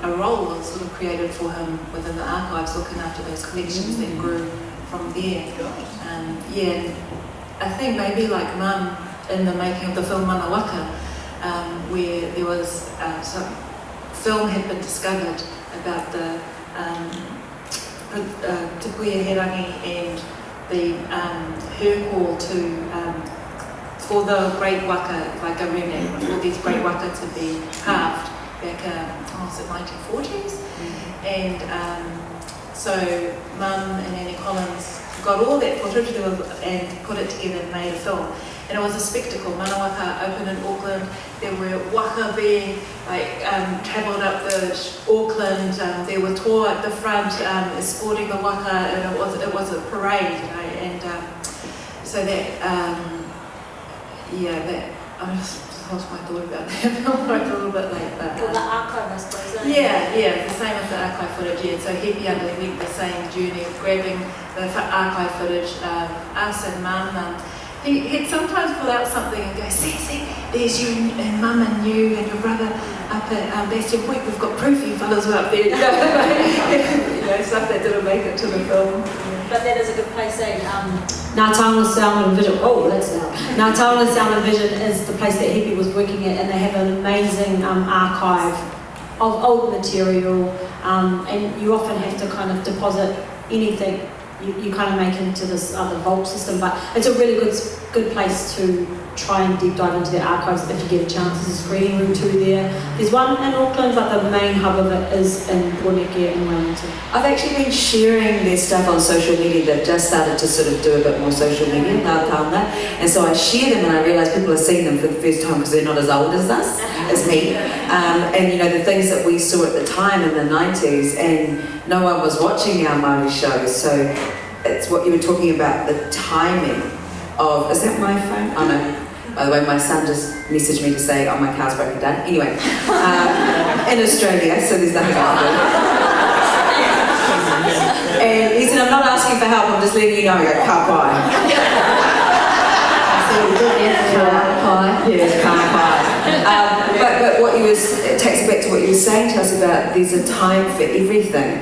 a role was sort of created for him within the archives, looking after those collections that grew from there. And I think maybe like Mum in the making of the film Manawaka, where there was some film had been discovered about the Te Puia He Rangi and her call to for the great waka, like a remnant, for these great waka to be carved back, was it 1940s? And so Mum and Annie Collins got all that footage and put it together and made a film. And it was a spectacle. Manawaka opened in Auckland. There were waka being travelled up the Auckland. There were tour at the front, escorting the waka, and it was a parade, you know. And so that I just lost my thought about that. I wrote a little bit late, but well, the archive, I suppose. the same as the archive footage. Yeah, so Happy underwent the same journey of grabbing the archive footage. Us and Mum. He'd sometimes pull out something and go, see, there's you and Mum and you and your brother up at Bastion Point. We've got proof you fellas were up there. Stuff that didn't make it to the film. But that is a good place, eh? Ngāi Tahu Sound and Vision. Oh, that's loud. Ngāi Tahu Sound and Vision is the place that Happy was working at, and they have an amazing archive of old material, and you often have to kind of deposit anything you kind of make into this other vault system, but it's a really good place to try and deep dive into the archives if you get a chance. There's a screening room too there. There's one in Auckland, but the main hub of it is in Pōneke in Wellington. I've actually been sharing their stuff on social media. They've just started to sort of do a bit more social media, and so I share them and I realise people are seeing them for the first time because they're not as old as us, as me. And you know, the things that we saw at the time in the 90s, and no one was watching our Māori shows, so it's what you were talking about, the timing of, is that my phone? Oh no. By the way, my son just messaged me to say, oh, my car's broken down. Anyway, in Australia, so there's nothing I can do. And he said, I'm not asking for help, I'm just letting you know. I go, ka pai. Yes, ka pai. But what it takes me back to what you were saying to us about there's a time for everything.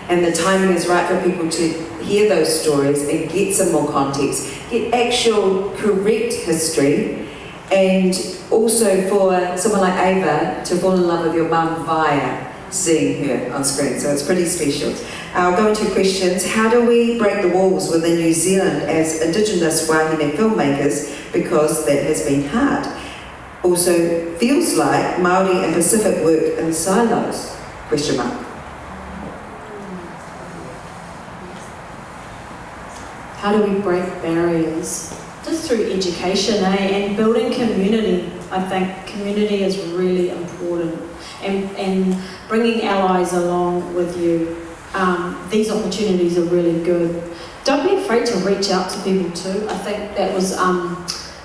And the timing is right for people to hear those stories and get some more context, get actual correct history, and also for someone like Ava to fall in love with your mum via seeing her on screen. So it's pretty special. I'll go into questions. How do we break the walls within New Zealand as Indigenous Wahine filmmakers, because that has been hard? Also, feels like Māori and Pacific work in silos? Question mark. How do we break barriers? Just through education, and building community. I think community is really important, and bringing allies along with you. These opportunities are really good. Don't be afraid to reach out to people too. I think that was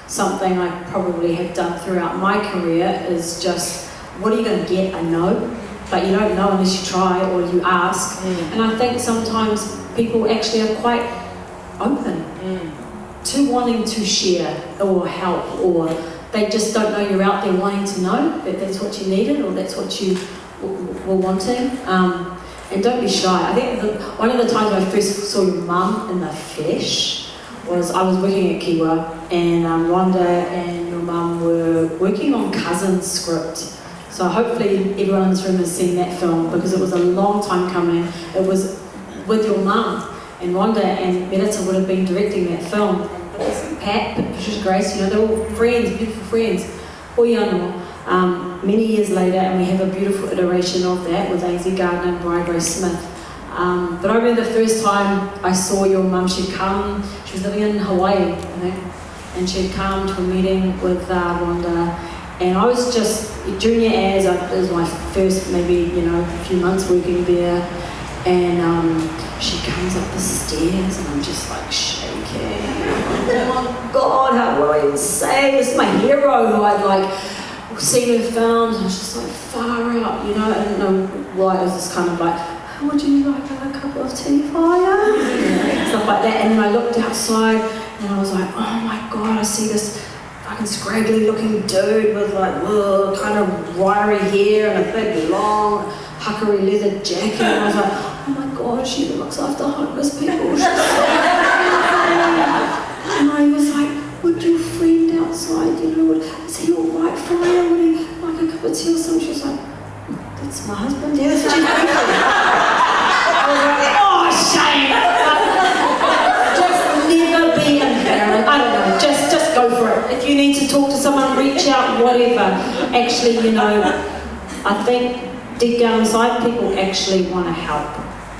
something I probably have done throughout my career, is just, what are you going to get? A no? But you don't know unless you try or you ask. And I think sometimes people actually are quite open to wanting to share or help, or they just don't know you're out there wanting to know that that's what you needed or that's what you were wanting. And don't be shy. I think one of the times I first saw your mum in the flesh was I was working at Kiwa, and Rhonda and your mum were working on Cousin's script. So hopefully everyone in this room has seen that film, because it was a long time coming. It was with your mum. and Rhonda and Merita would have been directing that film. And Pat, Patricia Grace, you know, they're all friends, beautiful friends. Many years later, and we have a beautiful iteration of that with AZ Gardner and Brian Grace Smith. But I remember the first time I saw your mum, she'd come, she was living in Hawaii, I think, and she'd come to a meeting with Rhonda, and I was just junior as, it was my first maybe, you know, a few months working there, and she comes up the stairs and I'm just like shaking. Oh my God, what do I even say? This is my hero who I'd like seen in films, and I was just like far out, you know, I didn't know why, it was just kind of like, would you like a cup of tea, fire? Stuff like that. And then I looked outside and I was like, oh my God, I see this fucking scraggly looking dude with like kind of wiry hair and a big long puckery leather jacket. And I was like, oh my God, she looks after homeless people. And I was like, would your friend outside, you know, is he all right, fire? Would he like a cup of tea or something? She was like, that's my husband, yeah, that's what she's doing. I was like, oh, shame! Just never be embarrassed. I don't know, just go for it. If you need to talk to someone, reach out, whatever. Actually, you know, I think deep down inside, people actually want to help.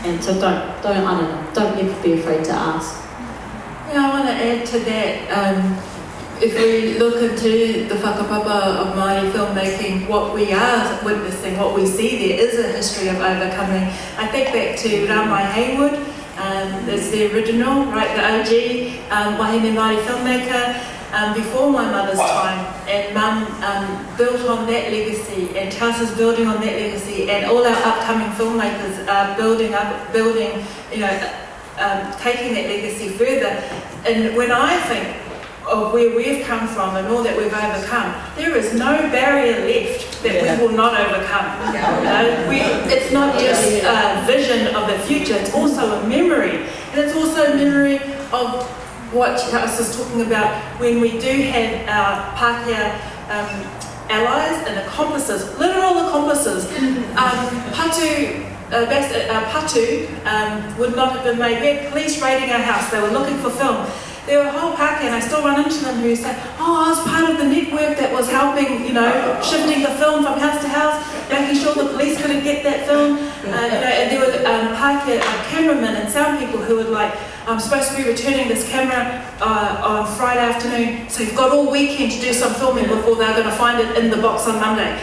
And so don't ever be afraid to ask. Yeah, I want to add to that. If we look into the whakapapa of Māori filmmaking, what we are witnessing, what we see there is a history of overcoming. I think back to Ramai Haywood, that's the original, right, the OG wahine Māori filmmaker, before my mother's time, and Mum built on that legacy, and Chelsea's building on that legacy, and all our upcoming filmmakers are building, you know, taking that legacy further. And when I think of where we've come from and all that we've overcome, there is no barrier left that we will not overcome. It's not just a vision of the future, it's also a memory. And it's also a memory of what Charles was talking about when we do have our Pākehā allies and accomplices, literal accomplices. Patu would not have been made. We had police raiding our house, they were looking for film. There were a whole Pākehā, and I still run into them who say, oh, I was part of the network that was helping, you know, shifting the film from house to house, making sure the police couldn't get that film. You know, and there were Pākehā cameramen and sound people who were like, I'm supposed to be returning this camera on Friday afternoon, so you've got all weekend to do some filming before they're going to find it in the box on Monday.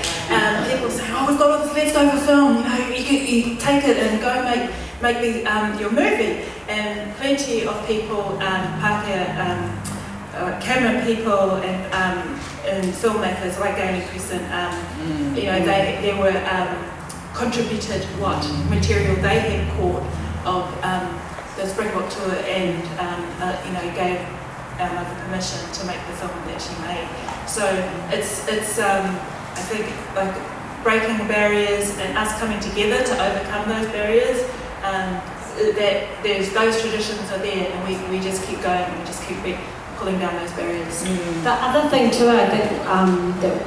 People say, oh, we've got all this leftover film, you know, you take it and go make your movie. And plenty of people, Pākehā camera people and filmmakers like Gailey Crescent, you know, they were contributed what material they had caught of the Springbok tour, and you know, gave our mother permission to make the film that she made. So it's I think like breaking barriers and us coming together to overcome those barriers. That there's those traditions are there, and we just keep going and we just keep pulling down those barriers. The other thing too, I think that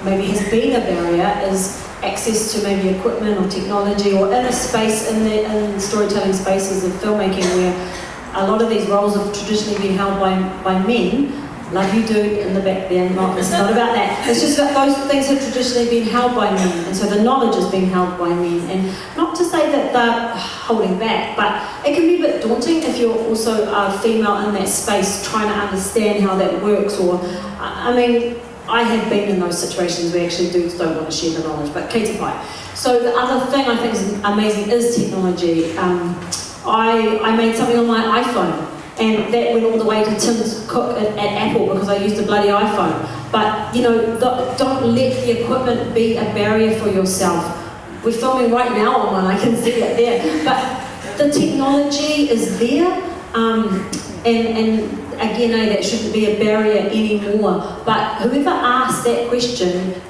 maybe has been a barrier is access to maybe equipment or technology, or in a space in the storytelling spaces of filmmaking where a lot of these roles have traditionally been held by men. Love you, dude, in the back there. It's not about that. It's just that those things have traditionally been held by men, and so the knowledge is being held by men. And not to say that they're holding back, but it can be a bit daunting if you're also a female in that space trying to understand how that works. Or, I mean, I have been in those situations where actually dudes don't want to share the knowledge, but Kate's fine. So the other thing I think is amazing is technology. I made something on my iPhone, and that went all the way to Tim's Cook at Apple because I used a bloody iPhone. But, you know, don't let the equipment be a barrier for yourself. We're filming right now on one, I can see it there. But the technology is there, and again, that shouldn't be a barrier anymore. But whoever asked that question,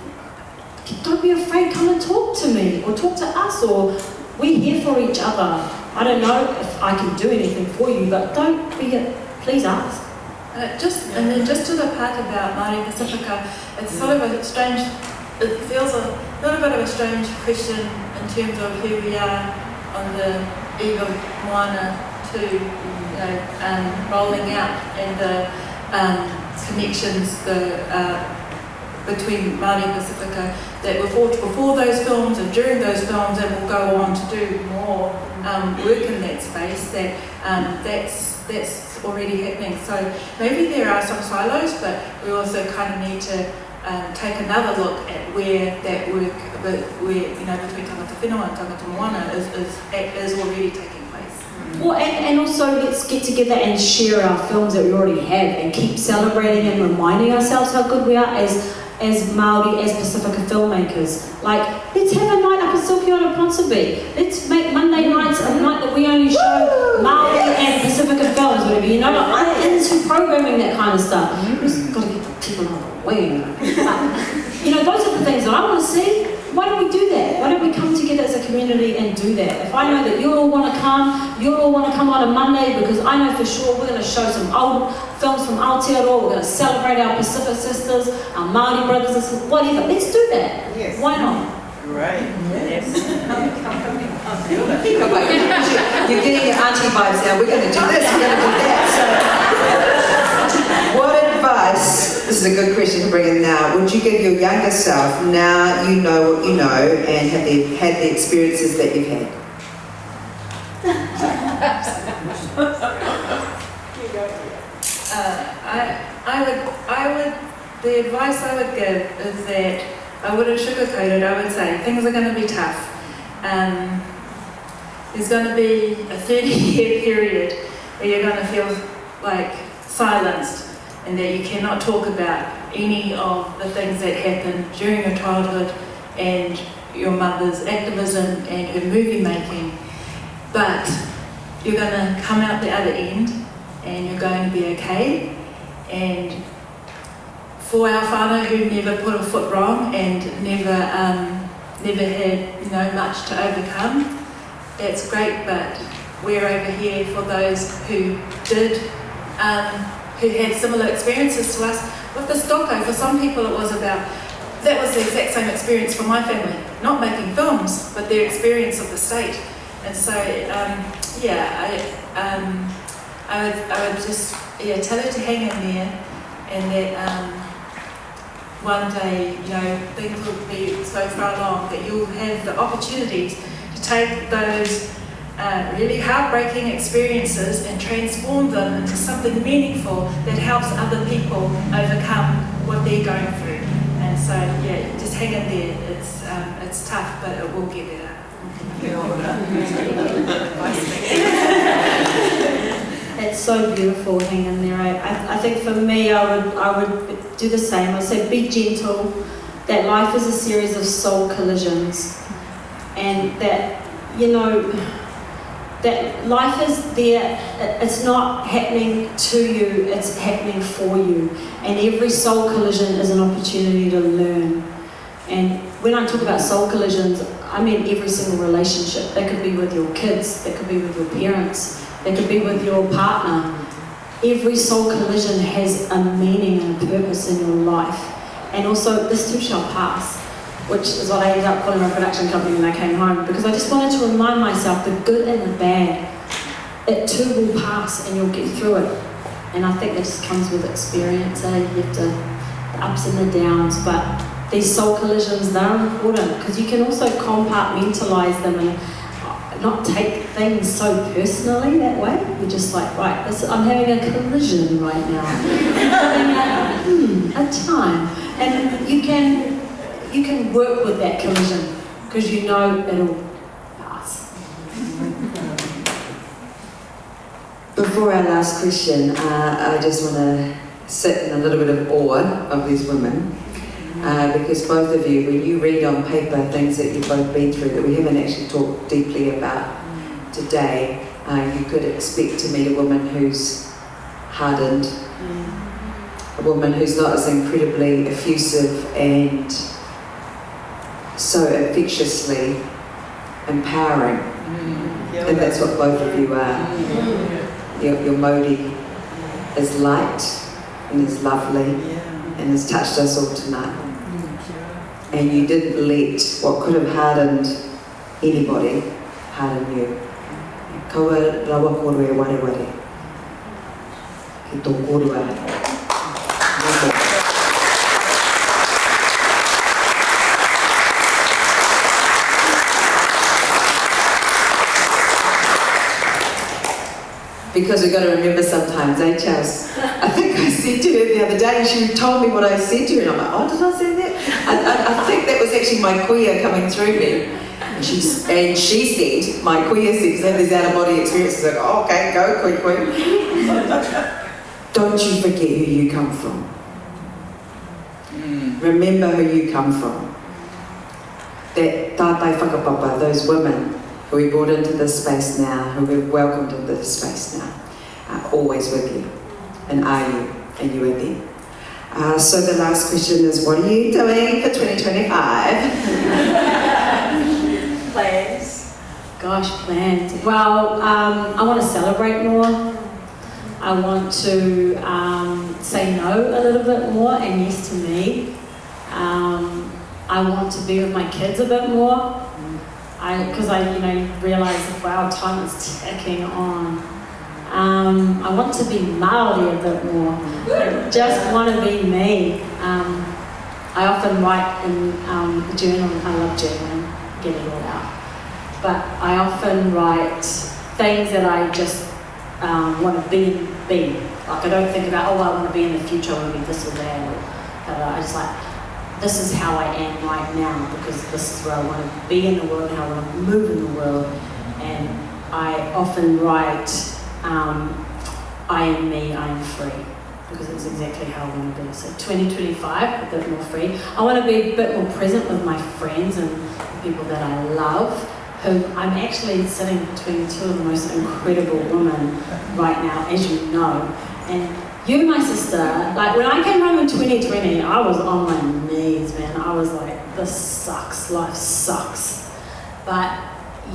don't be afraid, come and talk to me, or talk to us, or we're here for each other. I don't know if I can do anything for you, but please ask. And then just to the part about Māori Pacifica, it's sort of a strange, it feels a little bit of a strange question in terms of who we are on the eve of Moana to, you know, rolling out and the connections between Māori and Pacifica that were fought before those films and during those films, and will go on to do more work in that space, that's already happening. So maybe there are some silos, but we also kind of need to take another look at where that work, where, you know, between tangata whenua and tangata moana is already taking place. Well, and also let's get together and share our films that we already have and keep celebrating and reminding ourselves how good we are as Māori, as Pacifica filmmakers. Like, let's have a night up at Silkiona Ponsonby. Let's make Monday nights a night that we only show Māori and Pacifica films, whatever, you know, like, I'm into programming that kind of stuff. We've just got to get the people out of the way, you know. But, you know, those are the things that I want to see. Why don't we do that? Why don't we come together as a community and do that? If I know that you all want to come, on a Monday, because I know for sure we're going to show some old films from Aotearoa, we're going to celebrate our Pacific sisters, our Māori brothers and sisters, whatever. Let's do that. Yes. Why not? Right. Yes. You're getting your auntie vibes now. We're going to do this, we're going to do that. So, what advice, this is a good question to bring in now, would you give your younger self now you know what you know and have had the experiences that you've had? The advice I would give is that I wouldn't sugarcoat it. I would say things are going to be tough. There's going to be a 30-year period where you're going to feel like silenced and that you cannot talk about any of the things that happened during your childhood and your mother's activism and her movie making. But you're going to come out the other end and you're going to be okay. And for our whānau who never put a foot wrong and never had, you know, much to overcome, that's great. But we're over here for those who did, who had similar experiences to us. With the stoko, for some people it was about, that was the exact same experience for my family, not making films, but their experience of the state. And so, I would just tell her to hang in there, and that one day, you know, things will be so far along that you'll have the opportunities to take those really heartbreaking experiences and transform them into something meaningful that helps other people overcome what they're going through. And so, just hang in there. It's tough, but it will get better. It's so beautiful, hang in there. I think for me, I would do the same. I'd say be gentle, that life is a series of soul collisions, and that, you know, that life is there, it's not happening to you, it's happening for you. And every soul collision is an opportunity to learn. And when I talk about soul collisions, I mean every single relationship. That could be with your kids, that could be with your parents, that could be with your partner. Every soul collision has a meaning and a purpose in your life. And also, this too shall pass, which is what I ended up calling my production company when I came home, because I just wanted to remind myself the good and the bad, it too will pass and you'll get through it. And I think that just comes with experience. You have to, the ups and the downs, but these soul collisions, they're important because you can also compartmentalize them and not take things so personally that way. You're just like, right, I'm having a collision right now. I'm having a time. And you can work with that collision because you know it'll pass. Before our last question, I just want to sit in a little bit of awe of these women. Because both of you, when you read on paper things that you've both been through that we haven't actually talked deeply about today, you could expect to meet a woman who's hardened, a woman who's not as incredibly effusive and so infectiously empowering. And that's what both of you are. Your Māori is light and is lovely and has touched us all tonight. And you didn't let what could have hardened anybody harden you. kaua rawa koro e ware ware. Ki tō korua. Because we've got to remember sometimes, eh, Chelsea? I think I said to her the other day, she told me what I said to her, and I'm like, oh, did I say that? I think that was actually my kuia coming through me. And she said, my kuia said, because I have these out-of-body experiences, like, oh, okay, go, quick. Don't you forget who you come from. Remember who you come from. That tātai whakapapa, those women who we brought into this space now, who we've welcomed into this space now, are always with you. And are you? And you are there. So the last question is, what are you doing for 2025? Plans. Gosh, plans. Well, I want to celebrate more. I want to say no a little bit more and yes to me. I want to be with my kids a bit more. Because I realise that, wow, time is ticking on. I want to be Māori a bit more. I just want to be me. I often write in the journal, I love journaling, get it all out. But I often write things that I just want to be. Like I don't think about, oh, I want to be in the future, I want to be this or that. I just like, this is how I am right now, because this is where I want to be in the world, how I want to move in the world. And I often write, I am me, I am free, because it's exactly how I want to be. So 2025, a bit more free. I want to be a bit more present with my friends and the people that I love, who I'm actually sitting between two of the most incredible women right now, as you know. And you, my sister, like when I came home in 2020, I was on my knees, man. I was like, this sucks, life sucks. But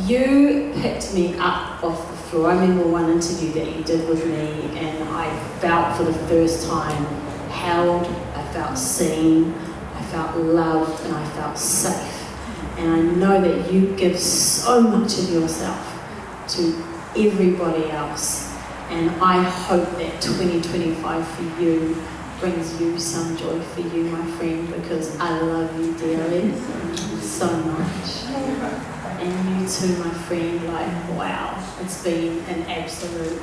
you picked me up off the floor. I remember one interview that you did with me, and I felt for the first time held, I felt seen, I felt loved, and I felt safe. And I know that you give so much of yourself to everybody else. And I hope that 2025 for you brings you some joy for you, my friend, because I love you dearly so much. And you too, my friend, like, wow, it's been an absolute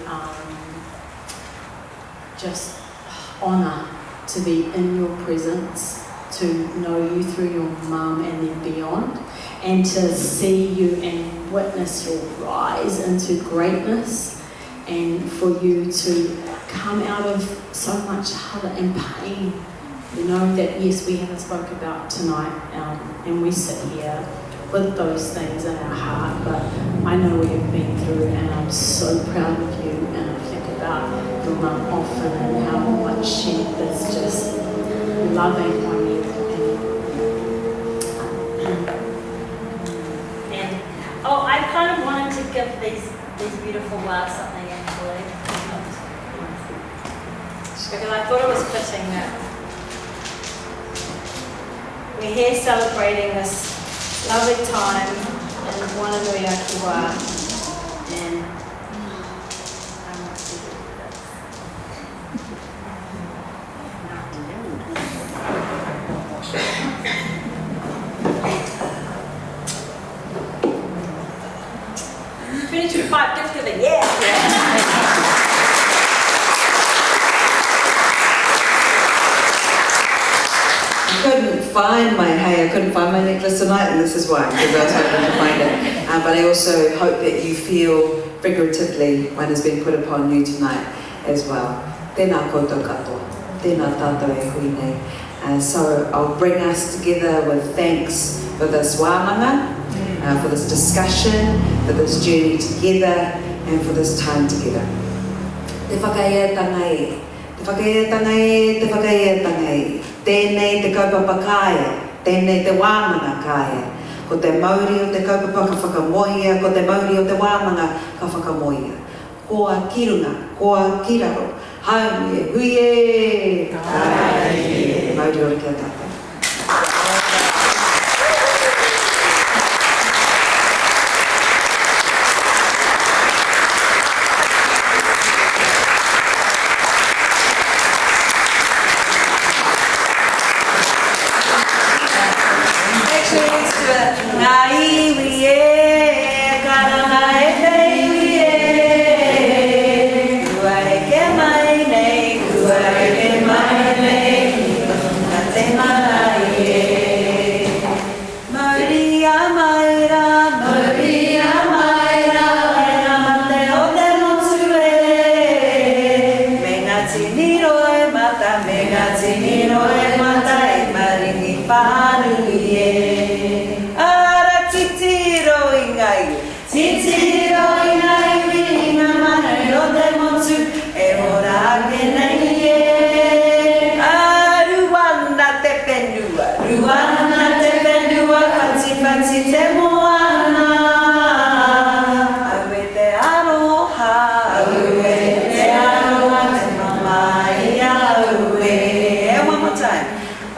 just honour to be in your presence, to know you through your mum and then beyond, and to see you and witness your rise into greatness. And for you to come out of so much hurt and pain, that yes, we haven't spoke about tonight, and we sit here with those things in our heart, but I know what you've been through, and I'm so proud of you, and I think about your mum often and how much she is just loving on you. And I kind of wanted to give these beautiful words something actually, because I thought it was fitting that we're here celebrating this lovely time in Wananui Akiwa, and I want to do this. Gift giving, yeah. I couldn't find my necklace tonight, and this is why, because I was hoping to find it. But I also hope that you feel figuratively one has been put upon you tonight as well. Tēnā koutou katoa, tēnā tātou e hui nei. So I'll bring us together with thanks for this wāmanga, for this discussion, for this journey together, and for this time together. Te whakaietanga e, te whakaietanga e, te whakaietanga e. Tēnei te kaupapa kāia, tēnei te wāmanga kāia. Ko te Māori o te kaupapa ka whakamoia, ko te Māori o te wāmanga ka whakamoia. Ko a kirunga, ko a kiraro, haumie, huie! Tāi! Māori o kia tātou.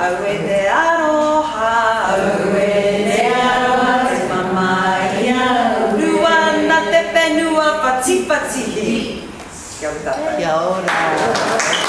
Aue te aroha, aue te aroha, te mamaia. Rua na te whenua, pati pati. Kia ora. Kia ora.